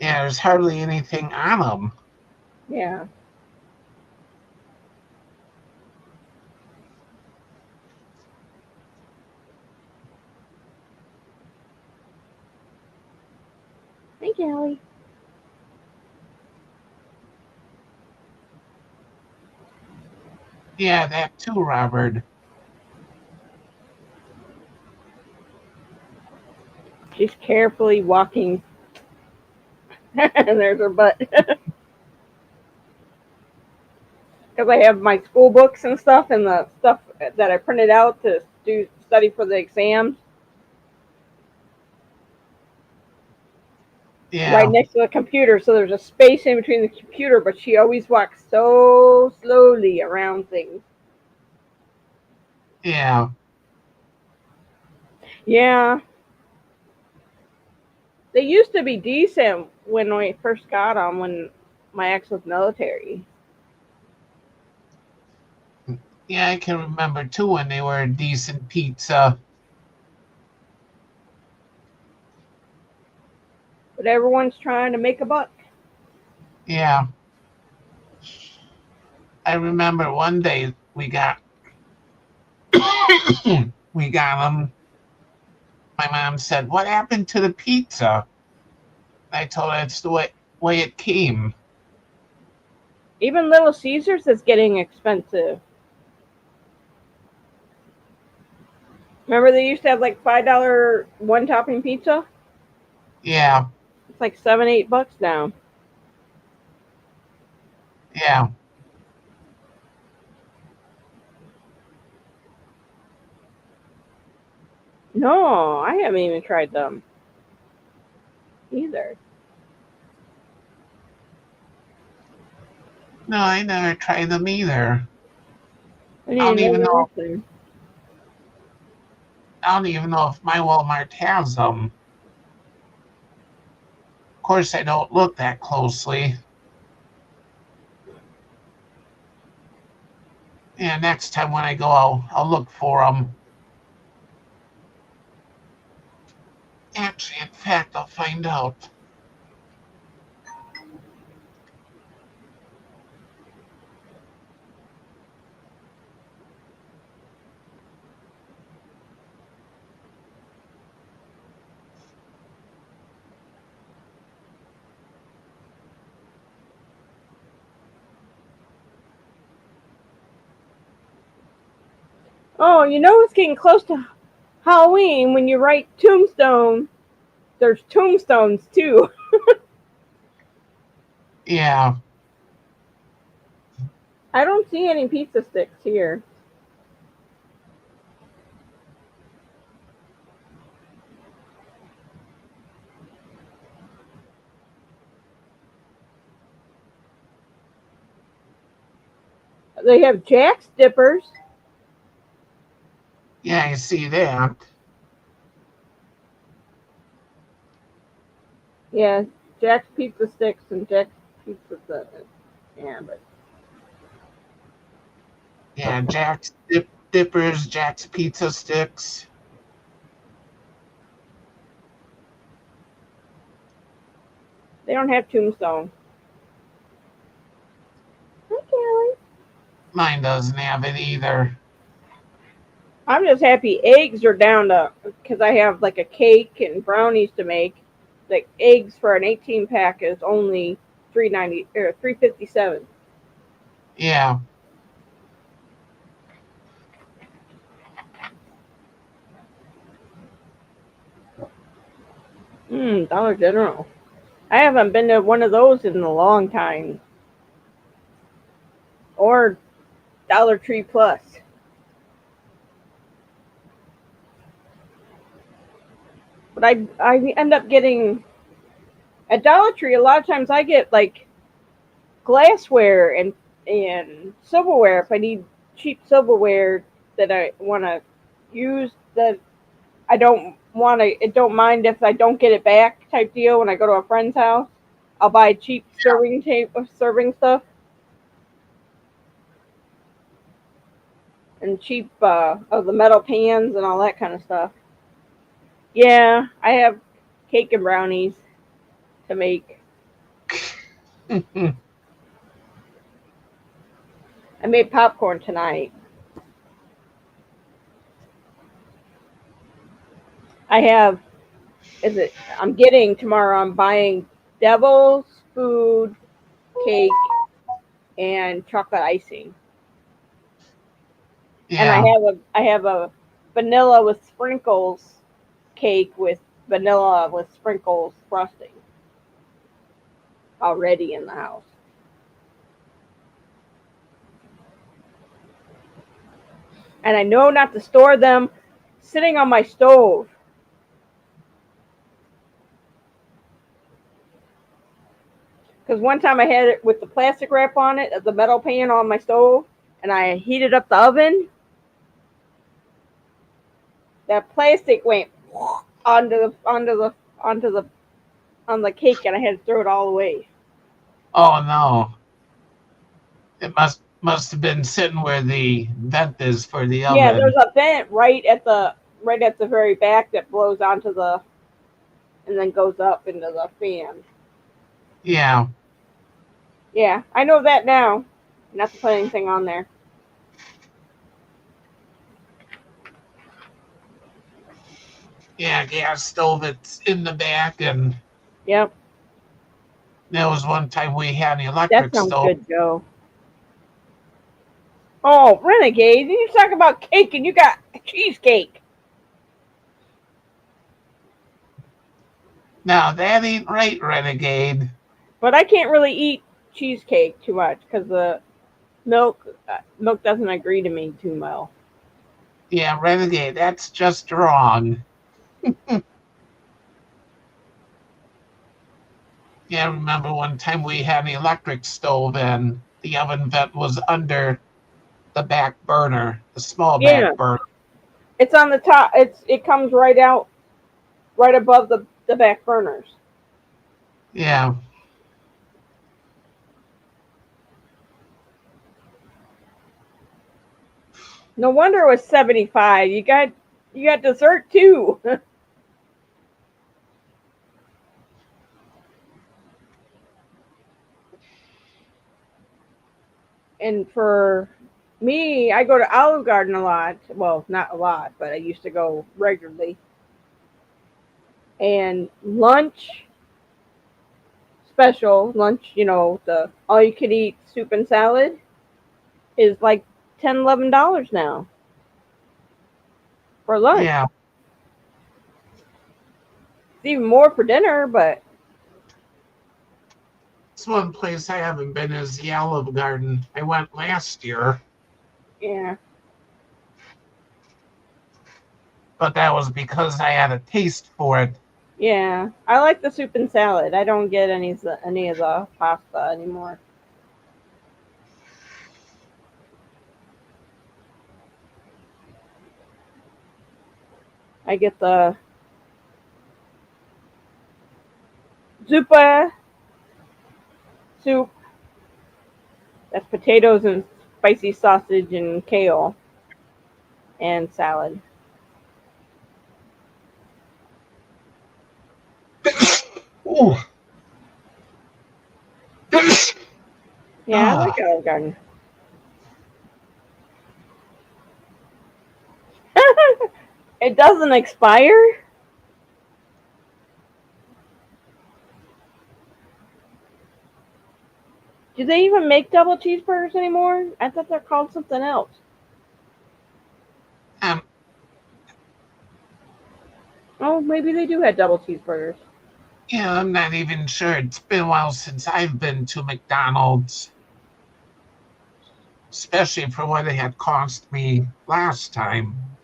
Yeah, there's hardly anything on them. Yeah. Thank you, Allie. Yeah, that too, Robert. She's carefully walking. And there's her butt. Because I have my school books and stuff, and the stuff that I printed out to study for the exams right Yeah, next to the computer. So there's a space in between the computer, but she always walks so slowly around things. yeah, Yeah, they used to be decent when I first got them, when my ex was military. yeah. I can remember too when they were a decent pizza. But everyone's trying to make a buck. Yeah, I remember one day we got them. My mom said, "What happened to the pizza?" I told her it's the way it came. Even Little Caesars is getting expensive. Remember they used to have like $5 one topping pizza? Yeah, It's like $7-8 now. yeah. No, I haven't even tried them either. No, I never tried them either. I I don't didn't even know know. they were there. I don't even know if my Walmart has them. Of course, I don't look that closely. Yeah, next time when I go, I'll look for them. Actually, in fact, I'll find out. Oh, you know it's getting close to Halloween when you write tombstone. There's tombstones too. Yeah, I don't see any pizza sticks here. They have Jack's Dippers. yeah, I see that. Yeah, Jack's Pizza Sticks and Jack's Pizza. Yeah, but Yeah, Dippers, Jack's Pizza Sticks. they don't have tombstone. Hi, Kelly. Mine doesn't have it either. I'm just happy eggs are down to because I have like a cake and brownies to make. Like eggs for an 18 pack is only $3.90 or $3.57. Yeah, Dollar General. I haven't been to one of those in a long time. Or Dollar Tree Plus. But I end up getting at Dollar Tree. A lot of times I get like glassware and silverware if I need cheap silverware that I want to use that I don't want to. It don't mind if I don't get it back type deal when I go to a friend's house. I'll buy cheap serving tape, serving stuff, and cheap of the metal pans and all that kind of stuff. Yeah, I have cake and brownies to make. I made popcorn tonight. I have is it I'm getting tomorrow I'm buying Devil's Food cake and chocolate icing. And yeah. I have a vanilla with sprinkles cake with vanilla with sprinkles frosting already in the house. And I know not to store them sitting on my stove. Because one time I had it with the plastic wrap on it, the metal pan on my stove, and I heated up the oven. That plastic went onto the on the cake, and I had to throw it all away. Oh no, it must have been sitting where the vent is for the Yeah, there's oven. a vent right at the very back that blows onto the and then goes up into the fan. Yeah, Yeah, I know that now. Not to put anything on there. yeah, gas stove. It's in the back, and Yep, there was one time we had an that electric sounds stove. good, Joe. Oh, Renegade, you talk about cake and you got cheesecake. Now that ain't right, Renegade. But I can't really eat cheesecake too much because the milk doesn't agree to me too well. Yeah, Renegade, that's just wrong. Yeah, I remember one time we had an electric stove and the oven vent was under the back burner, the small back Yeah, burner. it's on the top. It comes right out, right above the back burners. Yeah. No wonder it was 75. You got dessert too. And for me, I go to Olive Garden a lot. Well, not a lot, but I used to go regularly. And lunch special, lunch, the all you can eat soup and salad is like $10, $11 now for lunch. Yeah. It's even more for dinner, but It's one place I haven't been is the Olive Garden. I went last year, yeah. but that was because I had a taste for it. Yeah. I like the soup and salad. I don't get any of the pasta anymore. I get the zuppa soup. That's potatoes and spicy sausage and kale and salad. Ooh. Yeah, I like Ah, Olive Garden. It doesn't expire. Do they even make double cheeseburgers anymore? I thought they're called something else. um, Oh, maybe they do have double cheeseburgers. yeah, I'm not even sure. It's been a while since I've been to McDonald's, especially for what it had cost me last time.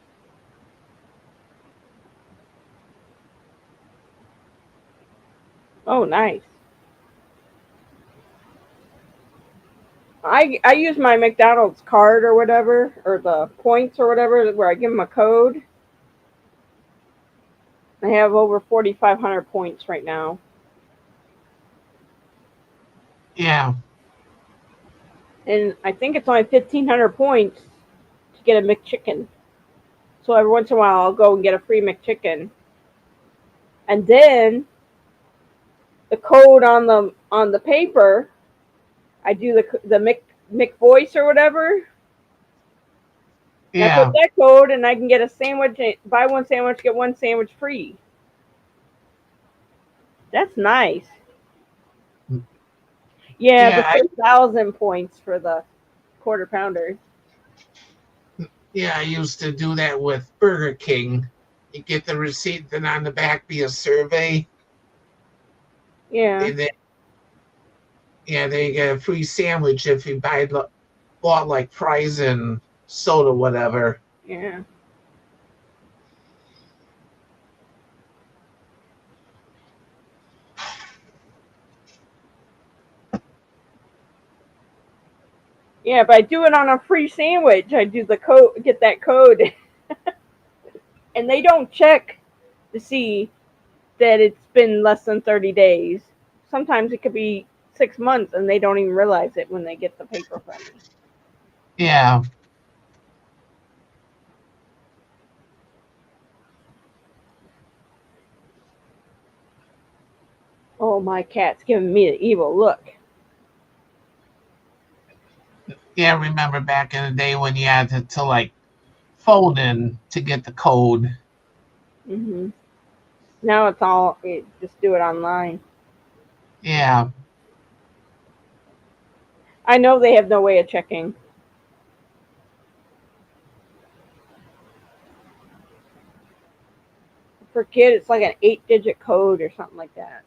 Oh, nice. I use my McDonald's card or whatever, or the points or whatever, where I give them a code. I have over 4,500 points right now. Yeah, And I think it's only 1,500 points to get a McChicken. So every once in a while, I'll go and get a free McChicken. And then the code on the paper, I do the Mc voice or whatever. And I put yeah, that code, and I can get a sandwich. Buy one sandwich, get one sandwich free. That's nice. Yeah, the yeah, 6,000 points for the quarter pounder. yeah. I used to do that with Burger King. You get the receipt, then on the back be a survey, Yeah, and then yeah, then you get a free sandwich if you bought like fries and soda, whatever. yeah, yeah. But I do it on a free sandwich. I do the code, get that code, and they don't check to see that it's been less than 30 days. Sometimes it could be 6 months, and they don't even realize it when they get the paper from me. Yeah, Oh, my cat's giving me the evil look. yeah. I remember back in the day when you had to like phone in to get the code. Now it's all just do it online. Yeah, I know they have no way of checking. forget. It's like an 8-digit code or something like that.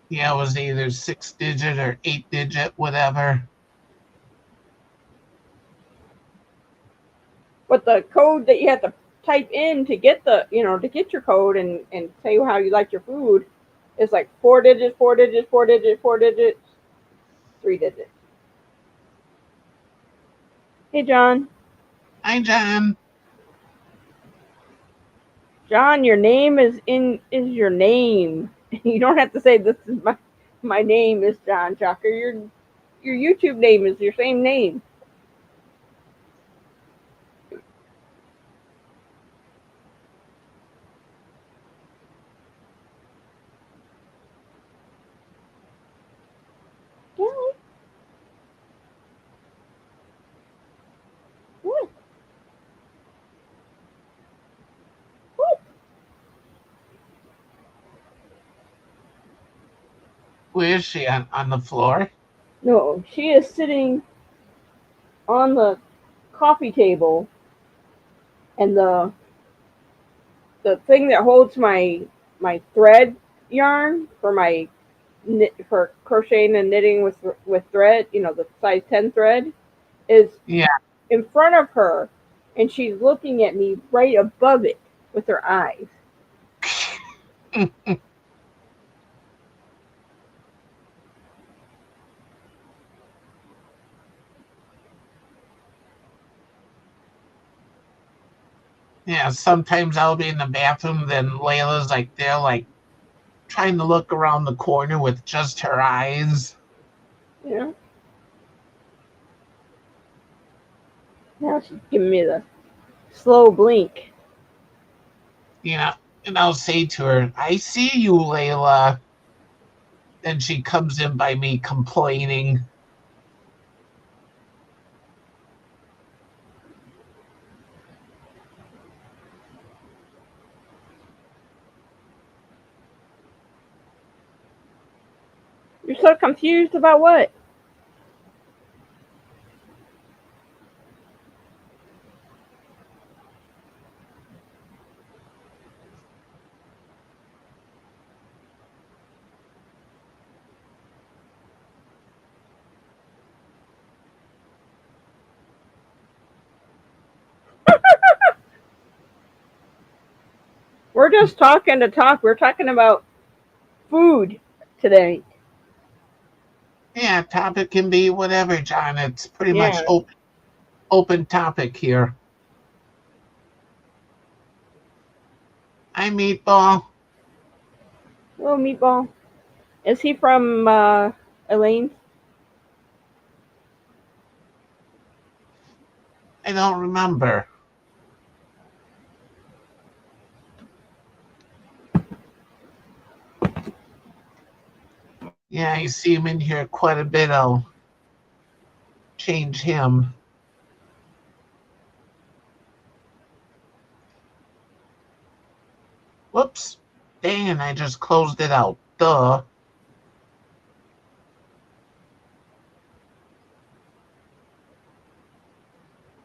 Yeah, it was either 6-digit or 8-digit, whatever. But the code that you have to type in to get to get your code and say how you like your food is like 4 digits, 4 digits, 4 digits, 4 digits, 3 digits. Hey, John. Hi, John. John, your name is your name. You don't have to say this is my name is John Chucker. Your YouTube name is your same name. What? What? What? Where is she? On the floor? No, she is sitting on the coffee table, and the thing that holds my thread yarn for my for crocheting and knitting with thread, the size 10 thread, is Yeah. in front of her, and she's looking at me right above it with her eyes. Yeah, sometimes I'll be in the bathroom, then Layla's like there, like trying to look around the corner with just her eyes. Yeah. Now she's giving me the slow blink. And I'll say to her, I see you, Layla. Then she comes in by me complaining. You're so confused about what? We're just talking to talk. We're talking about food today. Yeah, topic can be whatever, John. It's pretty much Yeah. open topic here. Hi, Meatball. Little meatball. Is he from Elaine's? I don't remember. Yeah, I see him in here quite a bit. I'll change him. Whoops. Dang, I just closed it out. Duh.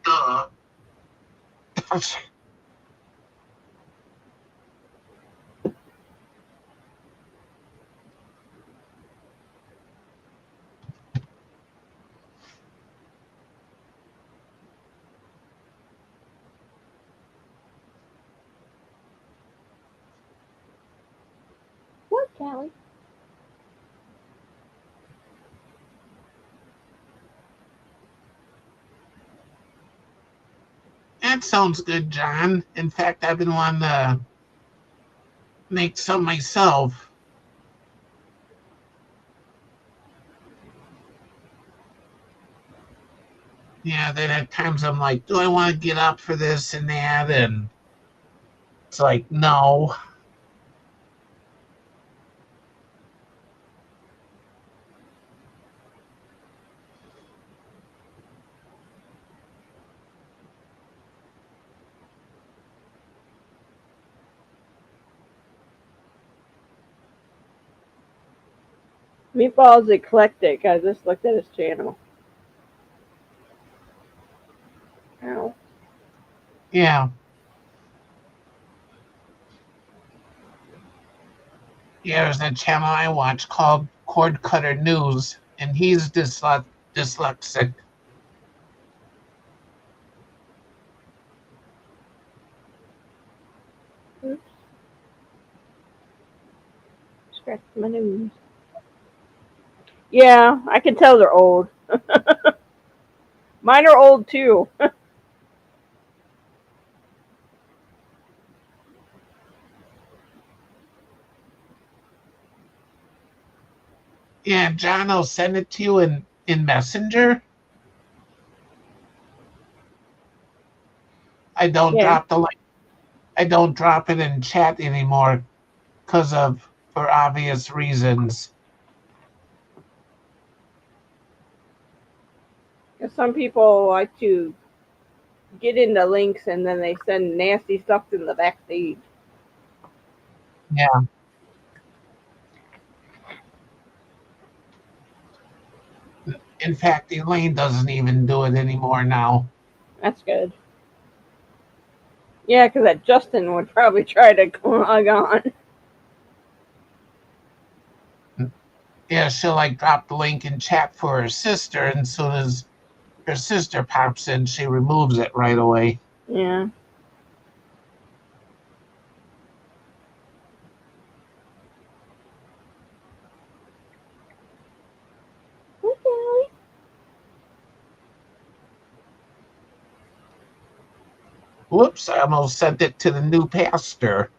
Duh. What, Callie? That sounds good, John. In fact, I've been wanting to make some myself. Yeah, then at times I'm like, do I want to get up for this and that? And it's like, no. Meatball's eclectic. I just looked at his channel. Ow. Yeah. Yeah, there's a channel I watch called Cord Cutter News, and he's dyslexic. Oops. Scratch my nose. Yeah, I can tell they're old. Mine are old too. Yeah, John will send it to you in Messenger. I don't Yeah. drop the link. I don't drop it in chat anymore because of for obvious reasons. Some people like to get into links and then they send nasty stuff in the backstage. Yeah. In fact, Elaine doesn't even do it anymore now. That's good. Yeah, because that Justin would probably try to log on. Yeah, she'll like drop the link in chat for her sister, and as soon as her sister pops in, she removes it right away. Yeah. Okay. Whoops, I almost sent it to the new pastor.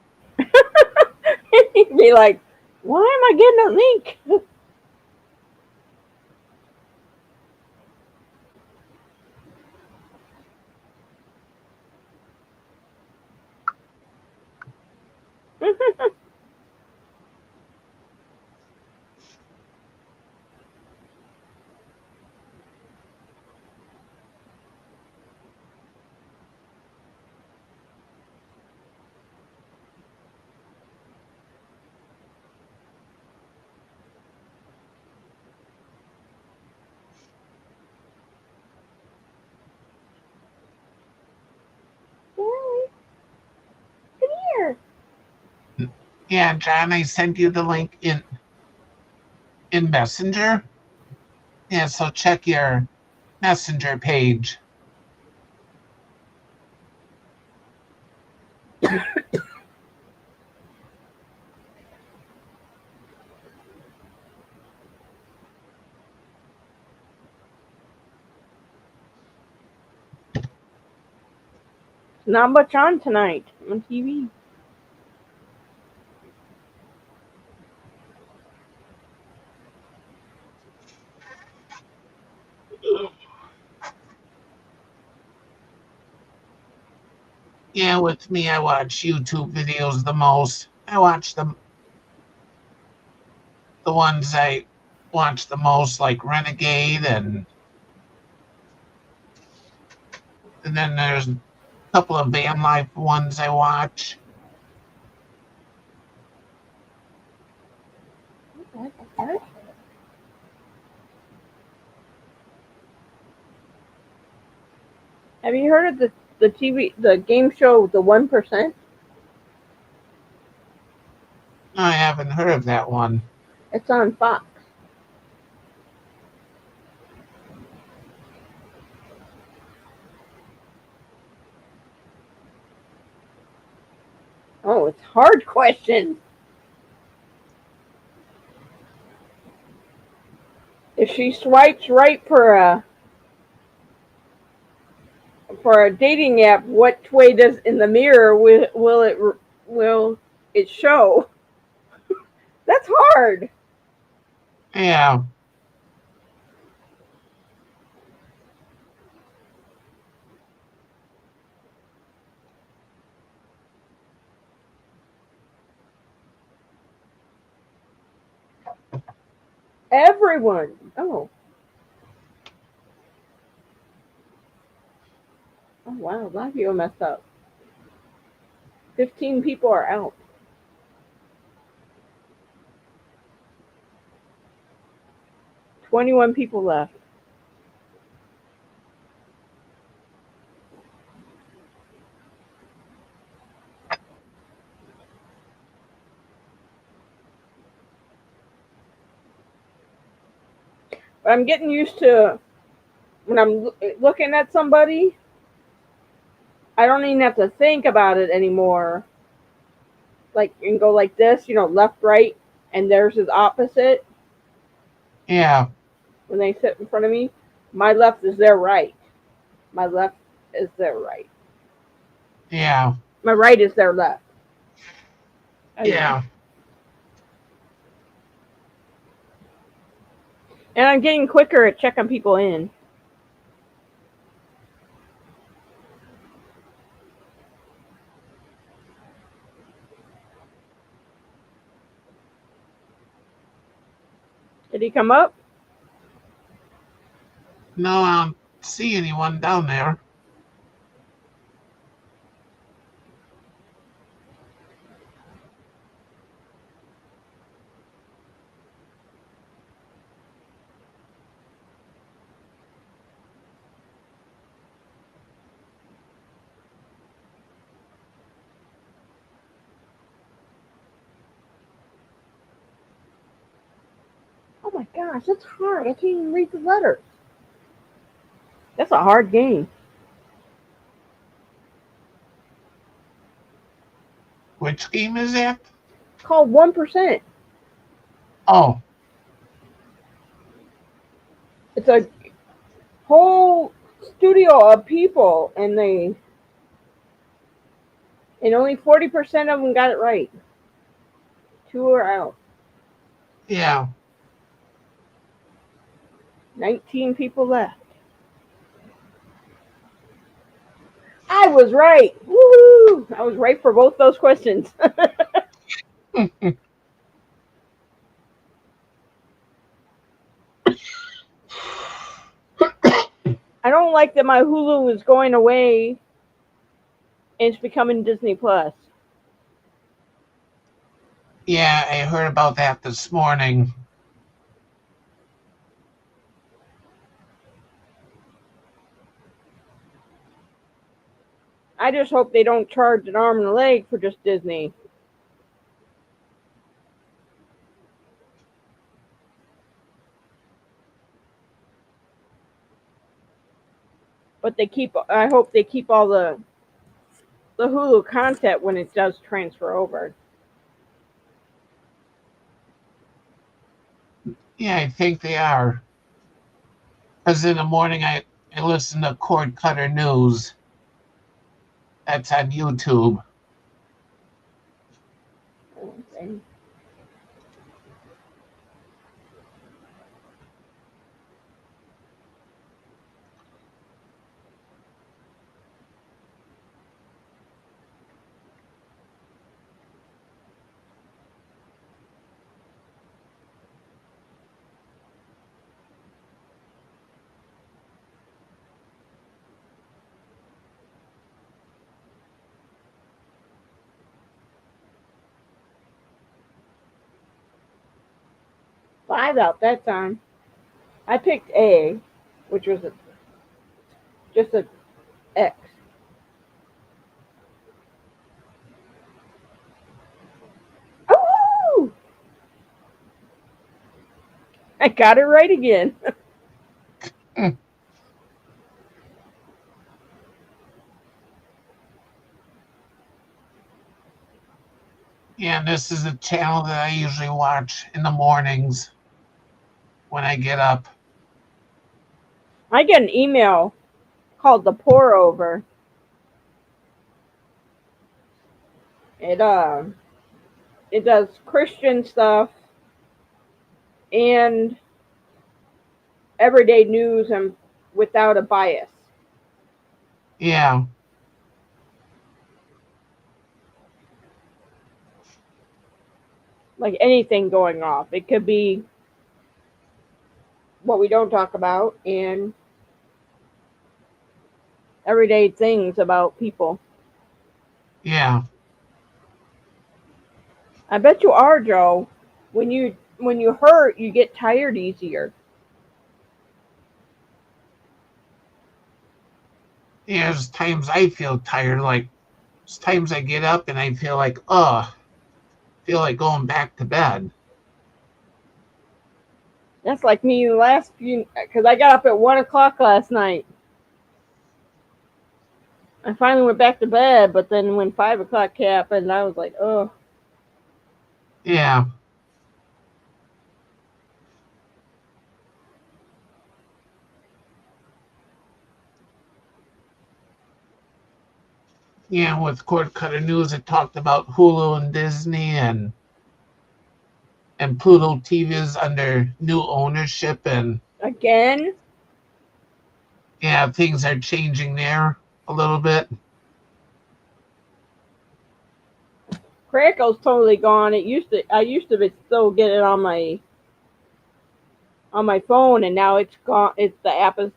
He'd be like, why am I getting a link? Gary, come here. Yeah, John, I sent you the link in Messenger. Yeah, so check your Messenger page. Not much on tonight on TV. Yeah, with me, I watch YouTube videos the most. I watch the ones I watch the most, like Renegade, and then there's a couple of van life ones I watch. Have you heard of the game show The 1%? I haven't heard of that one. It's on Fox. Oh, it's hard questions. If she swipes right for a dating app, what way does in the mirror will it show? That's hard. Yeah, Everyone. Oh. Oh wow, a lot of people messed up. 15 people are out. 21 people left. But I'm getting used to when I'm looking at somebody, I don't even have to think about it anymore. Like, you can go like this, left, right, and theirs is opposite. Yeah. When they sit in front of me, my left is their right. My left is their right. Yeah. My right is their left. Yeah. And I'm getting quicker at checking people in. Did he come up? No, I don't see anyone down there. Oh my gosh, that's hard. I can't even read the letters. That's a hard game. Which game is that? It's called 1%. Oh. It's a whole studio of people, and only 40% of them got it right. 2 are out. Yeah. 19 people left. I was right. Woohoo! I was right for both those questions. I don't like that my Hulu is going away and it's becoming Disney Plus. Yeah, I heard about that this morning. I just hope they don't charge an arm and a leg for just Disney. But I hope they keep all the Hulu content when it does transfer over. Yeah, I think they are. Because in the morning I listen to Cord Cutter News. That's on YouTube. Okay. Five out that time. I picked A, which was just a X. Oh! I got it right again. Yeah, and this is a channel that I usually watch in the mornings when I get up. I get an email called The Pour Over. It does Christian stuff and everyday news and without a bias. Yeah. Like anything going off. It could be what we don't talk about and everyday things about people. Yeah. I bet you are, Joe. When you hurt, you get tired easier. Yeah, there's times I feel tired. Like, there's times I get up and I feel like, feel like going back to bed. That's like me the last few, because I got up at 1 o'clock last night. I finally went back to bed, but then when 5 o'clock happened, I was like, oh. Yeah. Yeah, with Cord Cutter News, it talked about Hulu and Disney and Pluto TV is under new ownership, and Again? yeah, things are changing there a little bit. Crackle's totally gone. I used to still get it on my phone, and now it's gone. The app is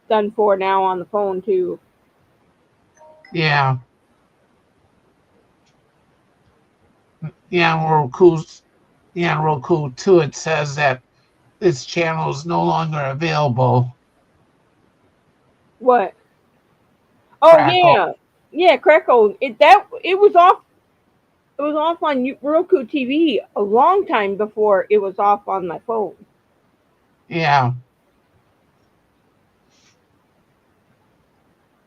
done for now on the phone too. Yeah. Yeah, Roku too. It says that this channel is no longer available. What? Oh Crackle. yeah, Crackle. It was off. It was off on Roku TV a long time before it was off on my phone. Yeah.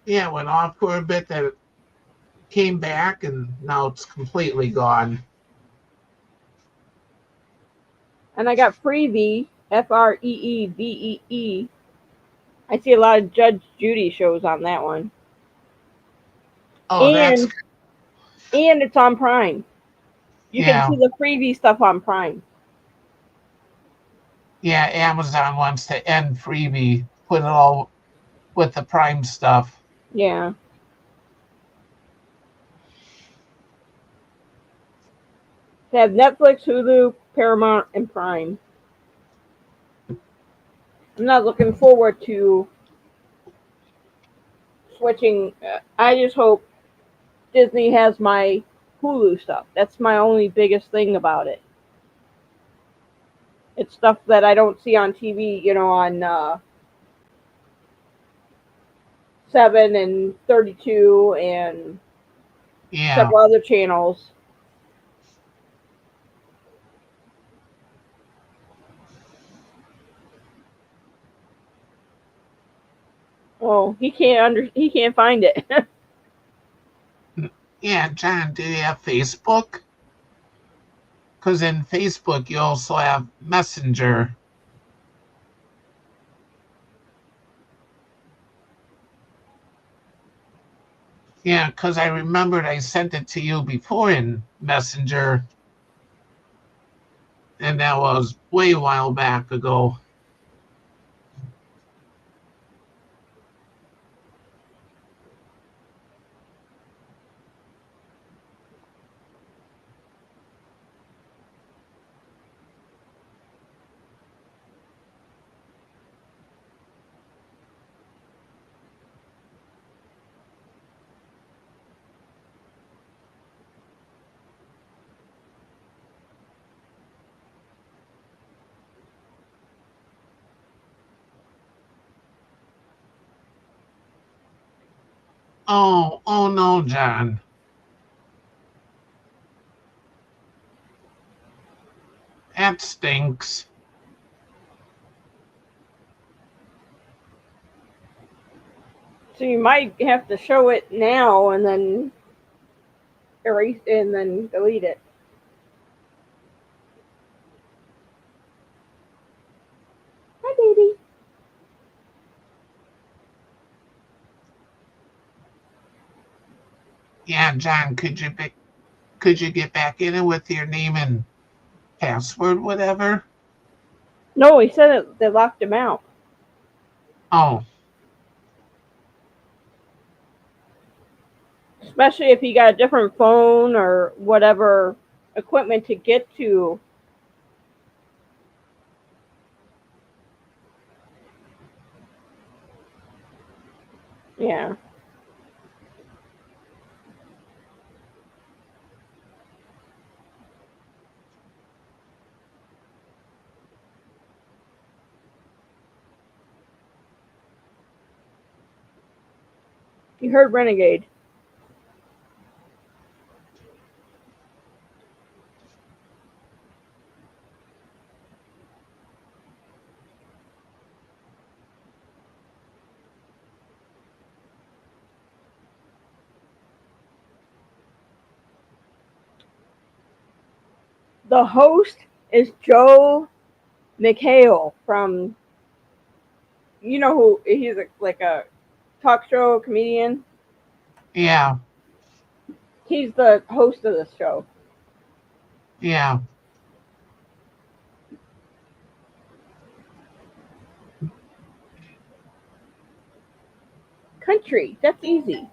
Yeah, it went off for a bit, then it came back, and now it's completely gone. And I got Freevee, Freevee. I see a lot of Judge Judy shows on that one, Oh, that's and it's on Prime. You can yeah. see the Freevee stuff on Prime. Yeah, Amazon wants to end freebie, put it all with the Prime stuff. Yeah. They have Netflix, Hulu, Paramount, and Prime. I'm not looking forward to switching. I just hope Disney has my Hulu stuff. That's my only biggest thing about it. It's stuff that I don't see on TV, on 7 and 32 and Yeah. several other channels. Oh, he can't find it. Yeah, John, do you have Facebook? Because in Facebook, you also have Messenger. Yeah, because I remembered I sent it to you before in Messenger, and that was way a while back ago. Oh no, John. That stinks. So you might have to show it now and then erase and then delete it. Hi, baby. Yeah, John, could you get back in it with your name and password, whatever? No, he said they locked him out. Oh, Especially if he got a different phone or whatever equipment to get to. Yeah. You heard Renegade. The host is Joe McHale from, you know who, he's like a talk show comedian. Yeah, He's the host of this show. yeah. Country, that's easy.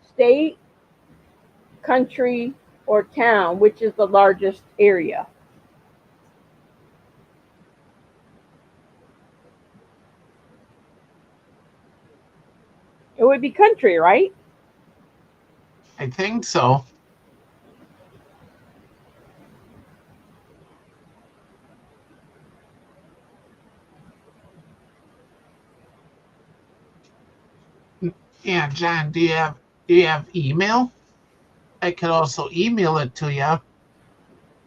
State, country, or town, which is the largest area? It would be country, right? I think so. Yeah, John, do you have email? I could also email it to you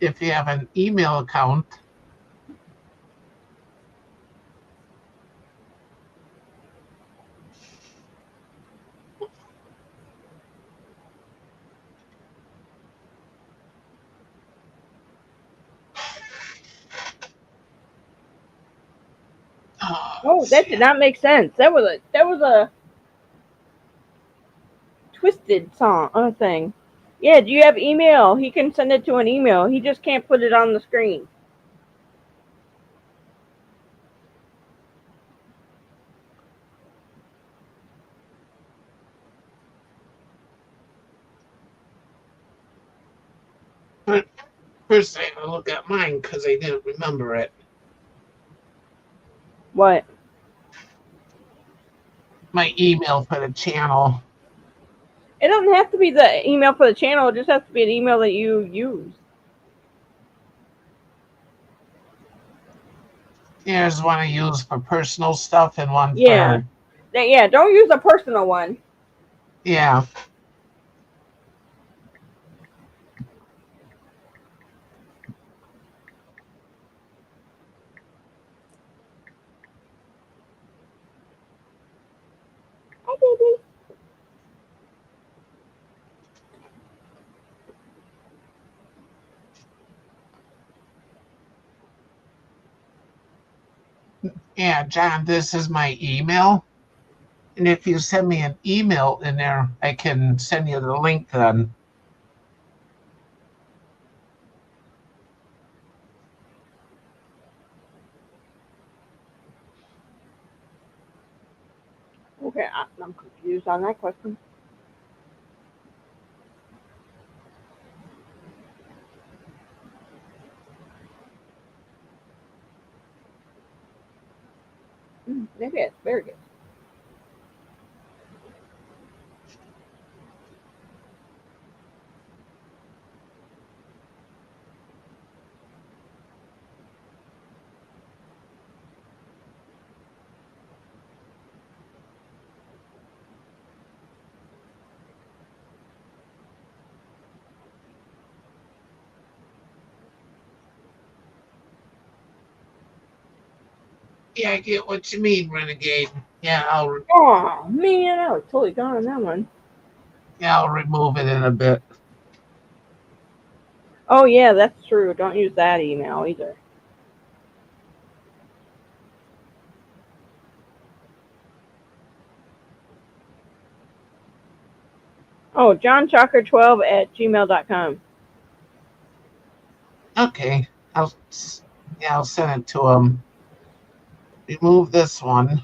if you have an email account. Oh, that did not make sense. That was a twisted song thing. Yeah, do you have email? He can send it to an email. He just can't put it on the screen. But first, I gotta look at mine because I didn't remember it. What? My email for the channel. It doesn't have to be the email for the channel. It just has to be an email that you use. There's one I use for personal stuff and one Yeah. for Yeah, don't use a personal one. yeah. Hi, baby. Yeah, John, this is my email. And if you send me an email in there, I can send you the link then. Okay, I'm confused on that question. Maybe asparagus. Yeah, I get what you mean, Renegade. Yeah, Oh man, I was totally gone on that one. I'll remove it in a bit. Oh yeah, that's true. Don't use that email either. Oh, johnchalker12@gmail.com. Okay, I'll send it to him. Remove this one.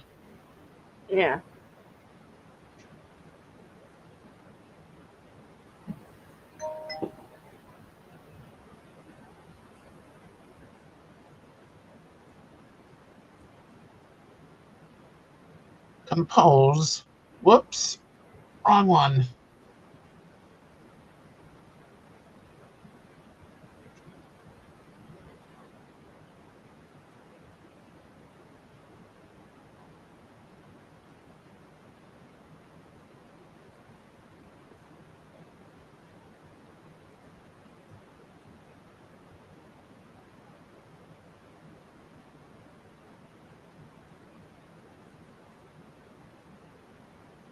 Yeah. Compose. Whoops, wrong one.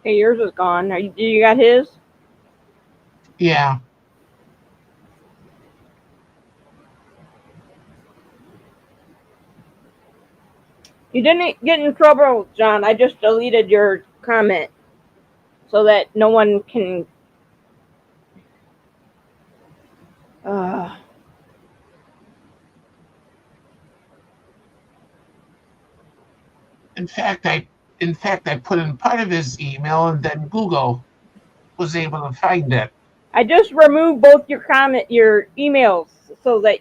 Hey, yours is gone. You got his? Yeah. You didn't get in trouble, John. I just deleted your comment so that no one can. Uh, In fact, I put in part of his email, and then Google was able to find it. I just removed both your emails, so that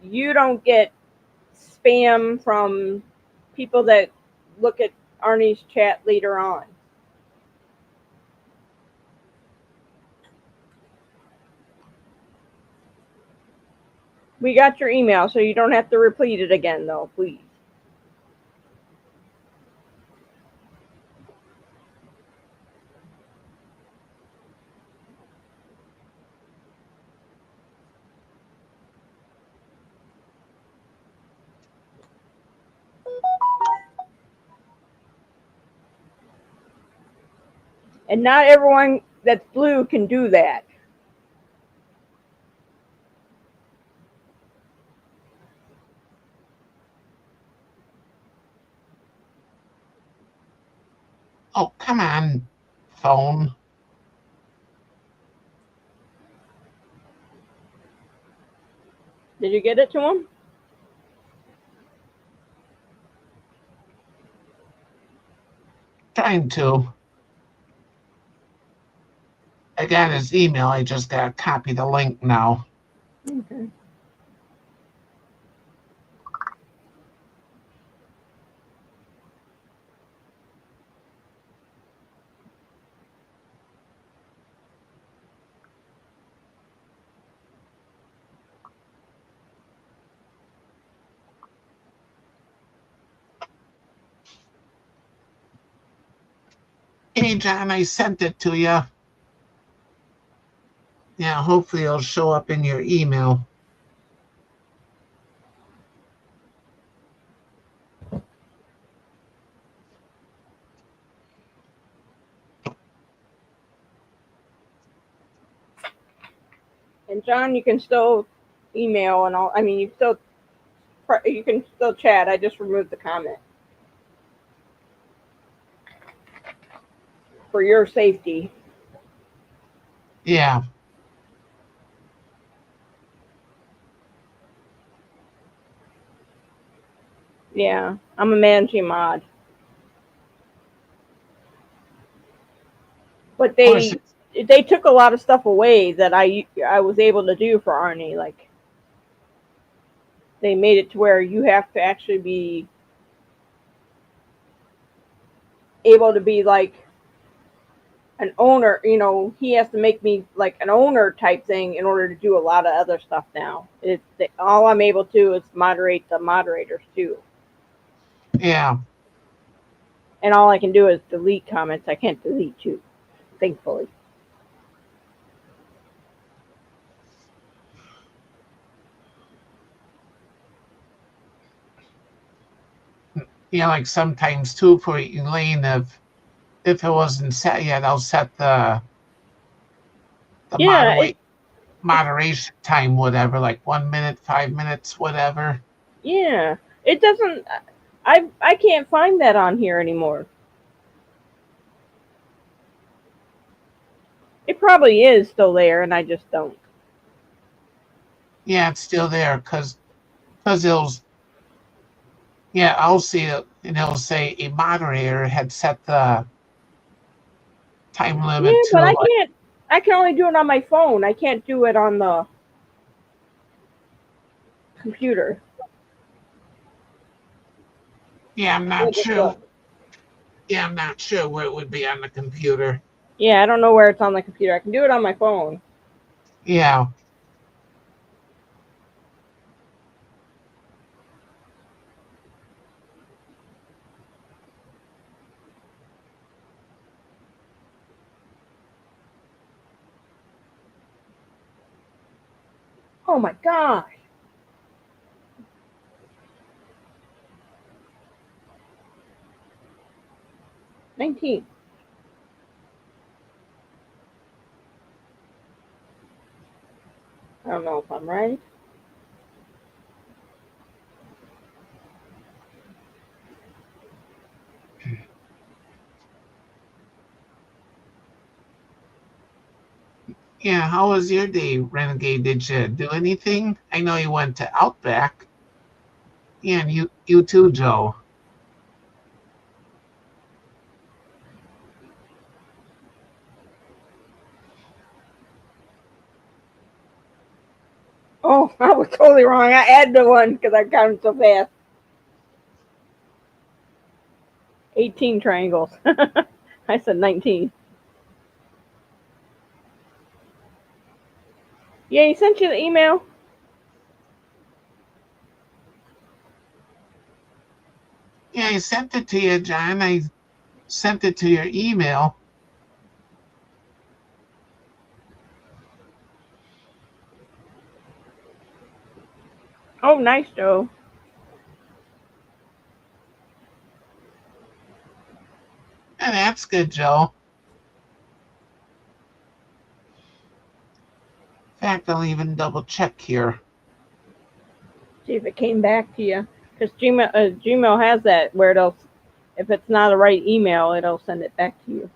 you don't get spam from people that look at Arnie's chat later on. We got your email, so you don't have to repeat it again, though, please. And not everyone that's blue can do that. Oh, come on, phone. Did you get it to him? Trying to. I got his email. I just gotta copy the link now. Okay. Hey, John, I sent it to you. Yeah, hopefully it'll show up in your email. And John, you can still email and all. I mean, you can still chat. I just removed the comment for your safety. Yeah. Yeah, I'm a managing mod. But Of course. they took a lot of stuff away that I was able to do for Arnie. Like, they made it to where you have to actually be able to be like an owner. You know, he has to make me like an owner type thing in order to do a lot of other stuff now. All I'm able to do is moderate the moderators too. Yeah. And all I can do is delete comments. I can't delete you, thankfully. Yeah, like sometimes too for Elaine, if it wasn't set yet, I'll set the Yeah, moderation time, whatever, like 1 minute, 5 minutes, whatever. yeah. It doesn't. I can't find that on here anymore. It probably is still there, and I just don't. Yeah, it's still there because I'll see it and it'll say a moderator had set the time Yeah, limit but to like, I can only do it on my phone. I can't do it on the computer. yeah, I'm Let me not just sure. look. Yeah, I'm not sure where it would be on the computer. Yeah, I don't know where it's on the computer. I can do it on my phone. Yeah. Oh my god. 19. don't know if I'm right. Yeah, how was your day, Renegade? Did you do anything? I know you went to Outback. Yeah, and you too, Joe. Oh, I was totally wrong. I added the one because I counted so fast. 18 triangles. I said 19. Yeah, he sent you the email. Yeah, I sent it to you, John. I sent it to your email. Oh, nice, Joe. And that's good, Joe. In fact, I'll even double check here. See if it came back to you. Because Gmail has that where it'll, if it's not the right email, it'll send it back to you.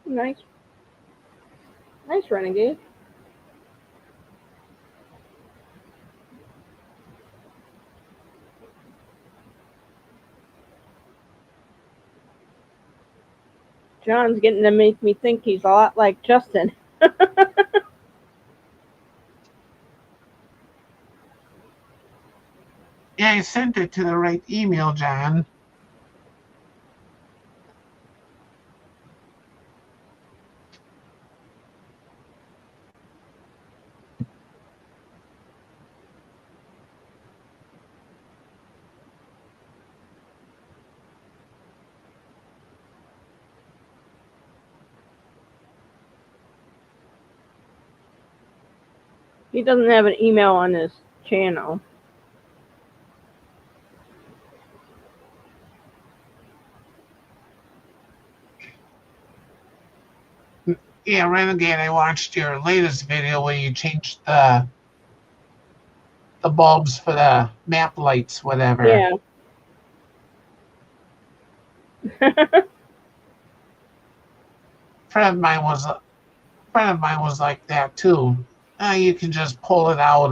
Nice. Nice, Renegade. John's getting to make me think he's a lot like Justin. Yeah, I sent it to the right email, John. He doesn't have an email on his channel. Yeah, Renegade, I watched your latest video where you changed the bulbs for the map lights, whatever. Yeah. Friend of mine was like that too. You can just pull it out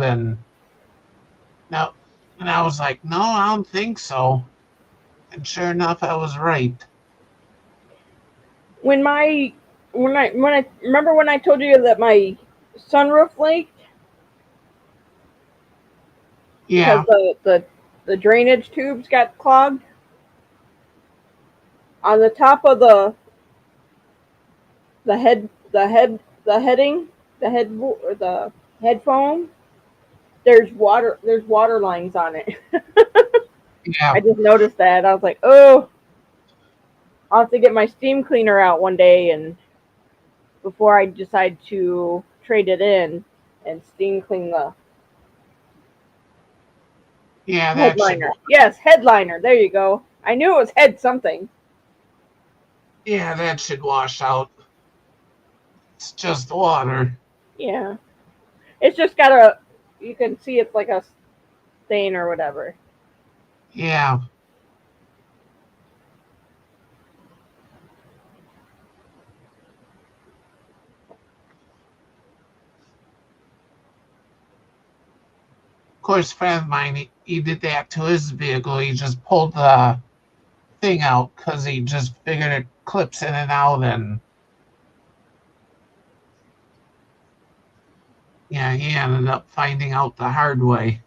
no, and I was like, no, I don't think so. And sure enough, I was right. When I remember when I told you that my sunroof leaked because Yeah, the drainage tubes got clogged on the top of the head the head the heading the head or the head foam. There's water lines on it. yeah, I just noticed that. I was like, oh, I'll have to get my steam cleaner out one day and before I decide to trade it in and steam clean the yeah, headliner. Yes, headliner. There you go. I knew it was head something. that should wash out. It's just water. Yeah. It's just got a, you can see it's like a stain or whatever. Yeah. Of course, friend of mine, he did that to his vehicle. He just pulled the thing out because he just figured it clips in and out, and yeah, he ended up finding out the hard way.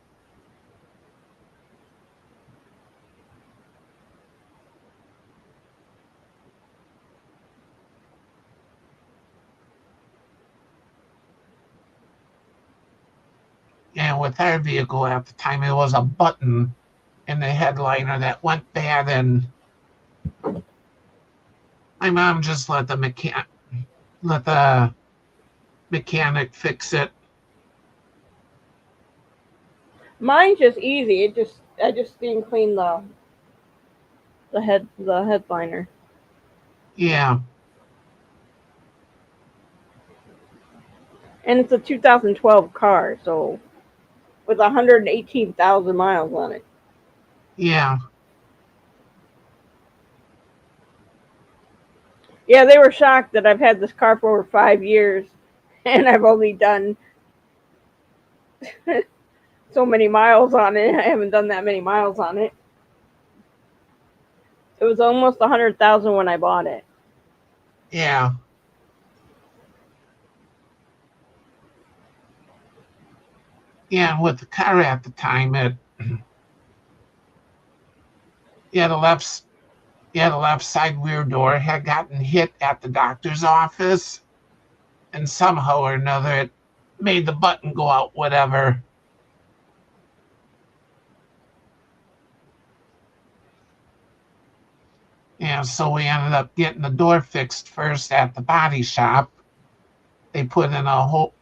And with our vehicle at the time, it was a button in the headliner that went bad, and My mom just let the mechanic fix it. Mine's just easy. I just didn't clean the headliner. Yeah, And it's a 2012 car, so with 118,000 miles on it. yeah, Yeah, they were shocked that I've had this car for over 5 years, and I've only done so many miles on it. I haven't done that many miles on it. It was almost 100,000 when I bought it. yeah. Yeah, with the car at the time, yeah, the left side rear door had gotten hit at the doctor's office, and somehow or another it made the button go out, whatever. Yeah, so we ended up getting the door fixed first at the body shop. They put in a whole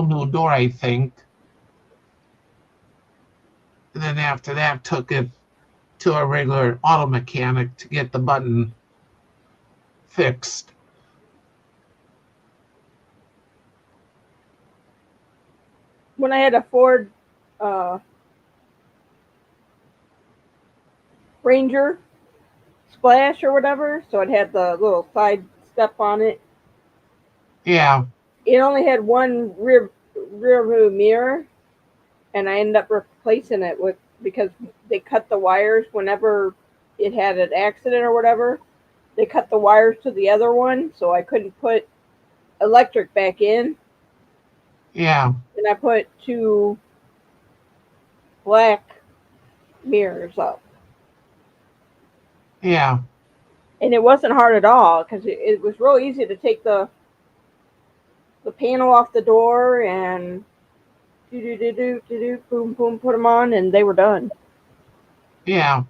new door, I think. And then after that, took it to a regular auto mechanic to get the button fixed. When I had a Ford uh, Ranger Splash or whatever, so it had the little side step on it. Yeah, It only had one rear view mirror, and I ended up replacing it with because they cut the wires whenever it had an accident or whatever. They cut the wires to the other one, so I couldn't put electric back in, yeah, and I put two black mirrors up. yeah, And it wasn't hard at all because it was real easy to take the panel off the door and do boom boom put them on and they were done. yeah,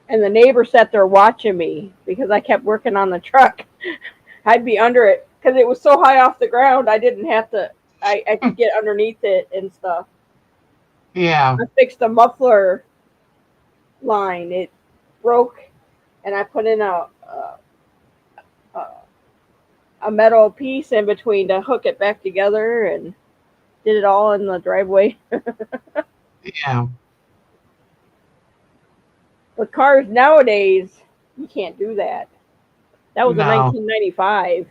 And the neighbor sat there watching me because I kept working on the truck. I'd be under it because it was so high off the ground. I didn't have to. I could get underneath it and stuff. yeah, I fixed the muffler line. It broke, and I put in a metal piece in between to hook it back together and did it all in the driveway. yeah. But cars nowadays, you can't do that. That was in No, 1995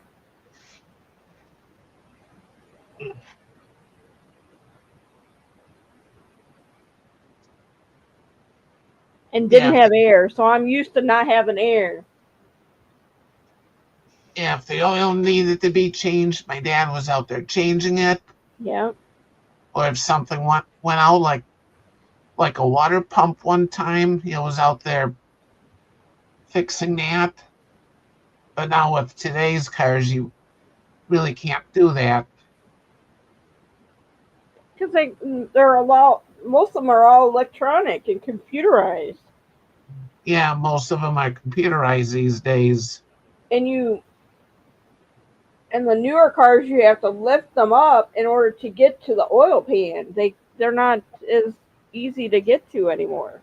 and didn't yeah, have air, so I'm used to not having air. yeah. If the oil needed to be changed, my dad was out there changing it. Yeah. Or if something went out, like a water pump one time, he was out there fixing that. But now with today's cars, you really can't do that. Because they're a lot, most of them are all electronic and computerized. Yeah, most of them are computerized these days. And and the newer cars, you have to lift them up in order to get to the oil pan. They're not as easy to get to anymore.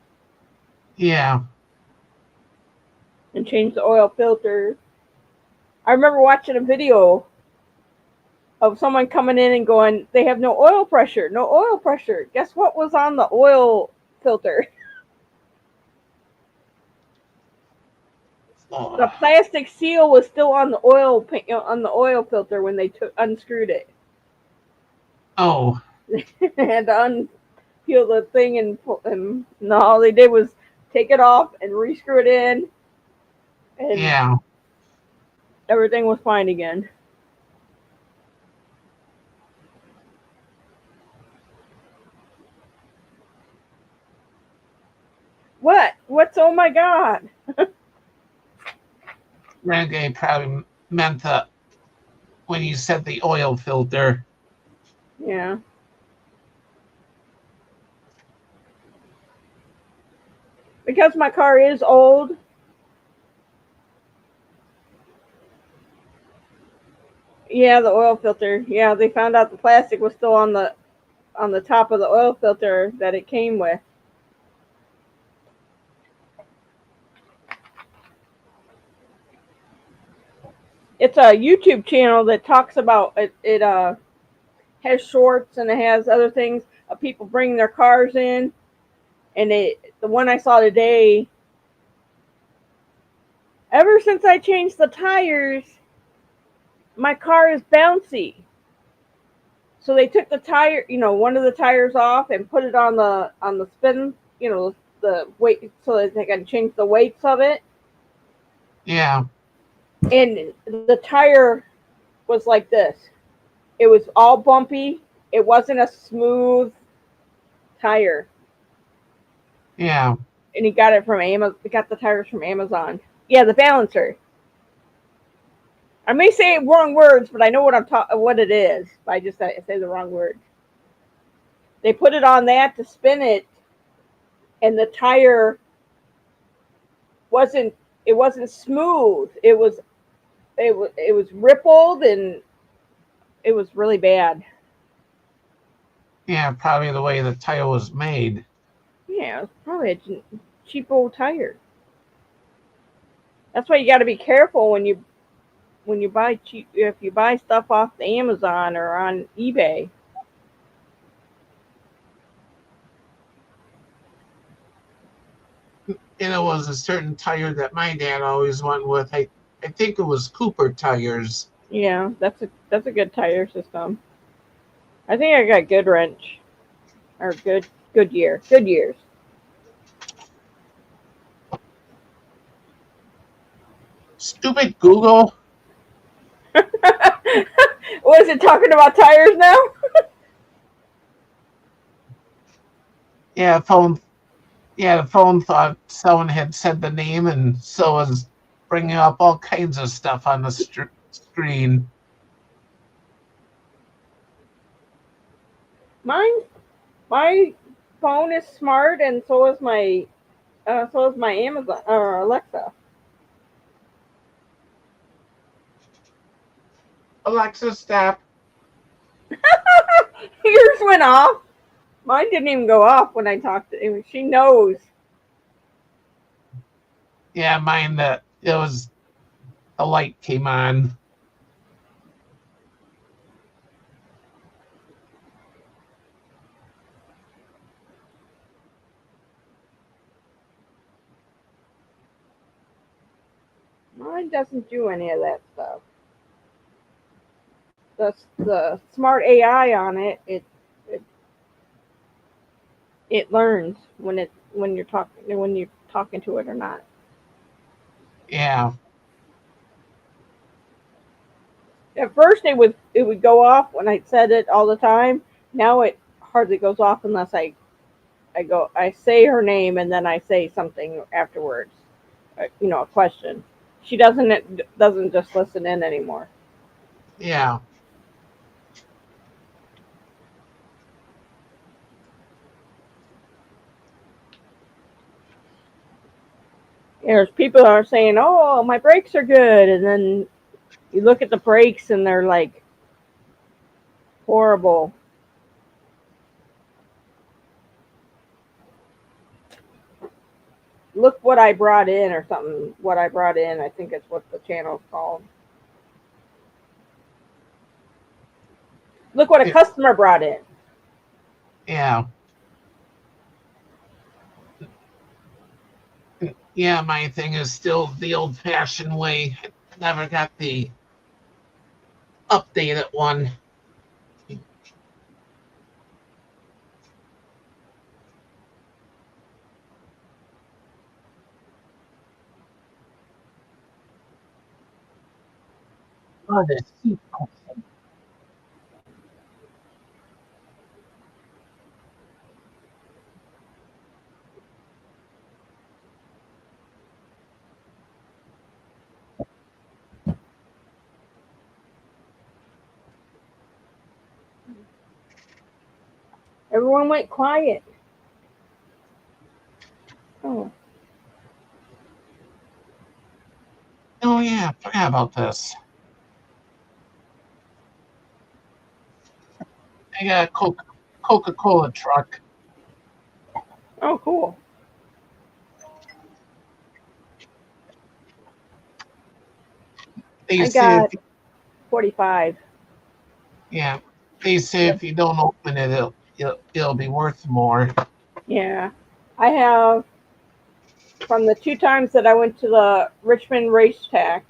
Yeah, And change the oil filter. I remember watching a video of someone coming in and going, they have no oil pressure, no oil pressure. Guess what was on the oil filter? The plastic seal was still on the oil filter when they unscrewed it. oh, Had to unpeel the thing and no, all they did was take it off and re-screw it in, and yeah, everything was fine again. What? What's oh my god? Renegade probably meant when you said the oil filter. Yeah. Because my car is old. Yeah, the oil filter. Yeah, they found out the plastic was still on the top of the oil filter that it came with. It's a YouTube channel that talks about it. It has shorts and it has other things of people bringing their cars in. And the one I saw today, ever since I changed the tires, my car is bouncy. So they took the tire, one of the tires off and put it on the spin, the weight, so that they can change the weights of it. Yeah. And the tire was like this. It was all bumpy. It wasn't a smooth tire. Yeah. And he got it from Amazon. He got the tires from Amazon. Yeah, the balancer. I may say wrong words, but I know what it is. I just say the wrong word. They put it on that to spin it, and the tire wasn't smooth. It was rippled, and it was really bad. Yeah, probably the way the tire was made. Yeah, it's probably a cheap old tire. That's why you got to be careful when you buy cheap. If you buy stuff off the Amazon or on eBay. And it was a certain tire that my dad always went with. I think it was Cooper tires. Yeah, that's a good tire system. I think I got Goodwrench or Goodyears. Stupid Google. Was it talking about tires now? Yeah, the phone thought someone had said the name, and so was bringing up all kinds of stuff on the screen. My phone is smart, and so is my Amazon or Alexa. Alexa, stop. Yours went off. Mine didn't even go off when I talked to him. She knows. Yeah, mine that it was a light came on. Mine doesn't do any of that stuff. The smart AI on it learns when you're talking to it or not. Yeah. At first it would go off when I said it all the time. Now it hardly goes off unless I say her name and then I say something afterwards. A question. She doesn't just listen in anymore. Yeah. There's people that are saying, "Oh, my brakes are good," and then you look at the brakes and they're like horrible. Look what I brought in or something. What I brought in, I think it's what the channel's called. Look what a customer brought in. Yeah. Yeah, my thing is still the old-fashioned way. Never got the updated one. Oh, the seatbelt. Everyone went quiet. Oh. Oh yeah, forgot about this. I got a Coca-Cola truck. Oh, cool. They I say got 45. yeah, they say Yeah. if you don't open it, it'll be worth more. Yeah. I have, from the 2 times that I went to the Richmond racetrack,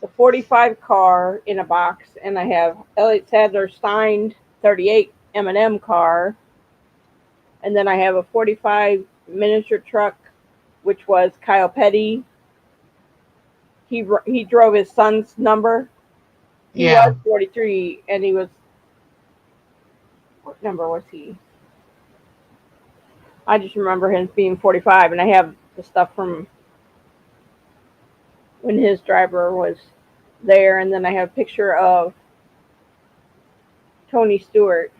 the 45 car in a box, and I have Elliott Sadler signed 38 M&M car, and then I have a 45 miniature truck, which was Kyle Petty. He drove his son's number. He was Yeah, 43, and he was, what number was he? I just remember him being 45, and I have the stuff from when his driver was there, and then I have a picture of Tony Stewart,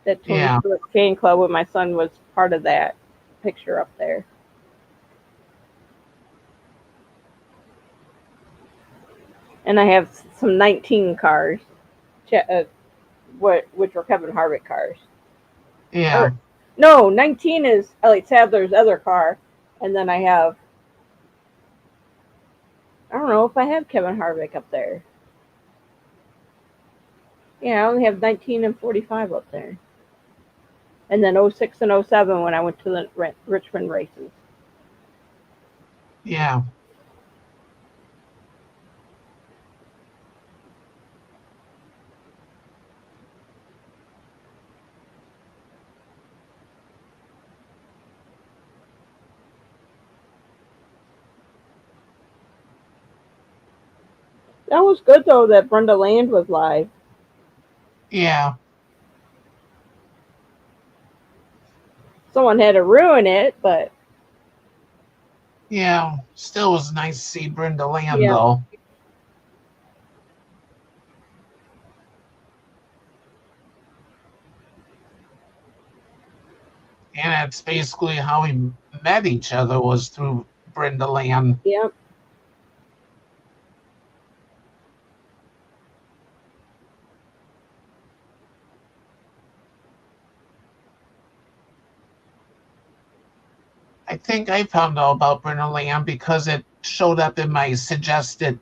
that Tony yeah, Stewart fan club, when my son was part of that picture up there. And I have some 19 cars, which were Kevin Harvick cars. yeah, Or no, 19 is Elliott Sadler's other car, and then I have, I don't know if I have Kevin Harvick up there. Yeah, I only have 19 and 45 up there. And then 06 and 07 when I went to the Richmond races. yeah. That was good though that Brenda Land was live. Yeah, Someone had to ruin it, but yeah. Still was nice to see Brenda Lamb yeah, though. And that's basically how we met each other was through Brenda Lamb. yeah. I think I found out about Brenda Lamb because it showed up in my suggested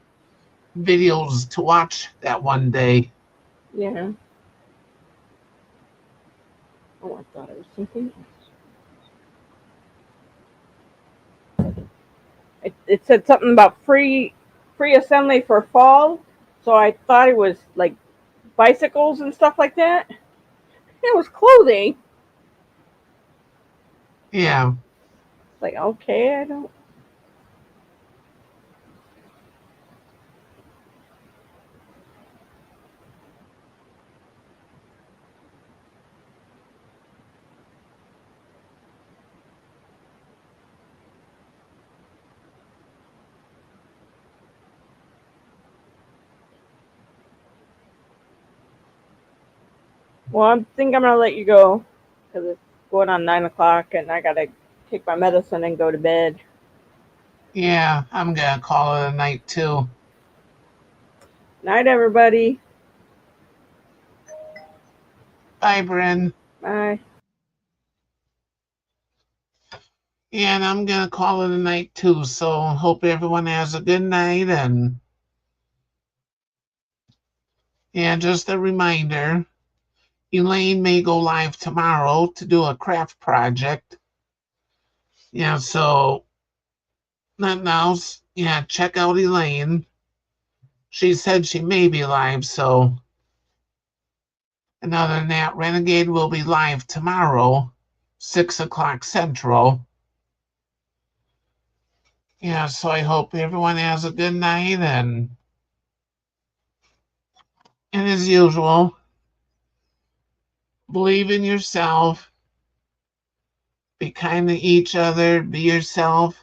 videos to watch that one day. Yeah. Oh, I thought it was something else. It said something about free assembly for fall, so I thought it was like bicycles and stuff like that. It was clothing. Yeah, It's like, okay, I don't. Well, I think I'm gonna let you go because it's going on 9 o'clock, and I gotta take my medicine and go to bed. yeah. I'm gonna call it a night too. Night, everybody. Bye, Bryn. Bye. And I'm gonna call it a night too. So hope everyone has a good night and just a reminder, Elaine may go live tomorrow to do a craft project. Yeah, so nothing else. Yeah, check out Elaine. She said she may be live, so and other than that, Renegade will be live tomorrow, 6 o'clock Central. Yeah, so I hope everyone has a good night and as usual, believe in yourself, be kind to each other, be yourself,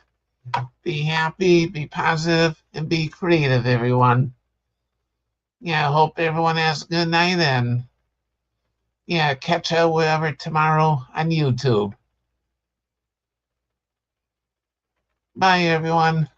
be happy, be positive, and be creative, everyone. Yeah, I hope everyone has a good night and yeah, catch up whatever tomorrow on YouTube. Bye, everyone.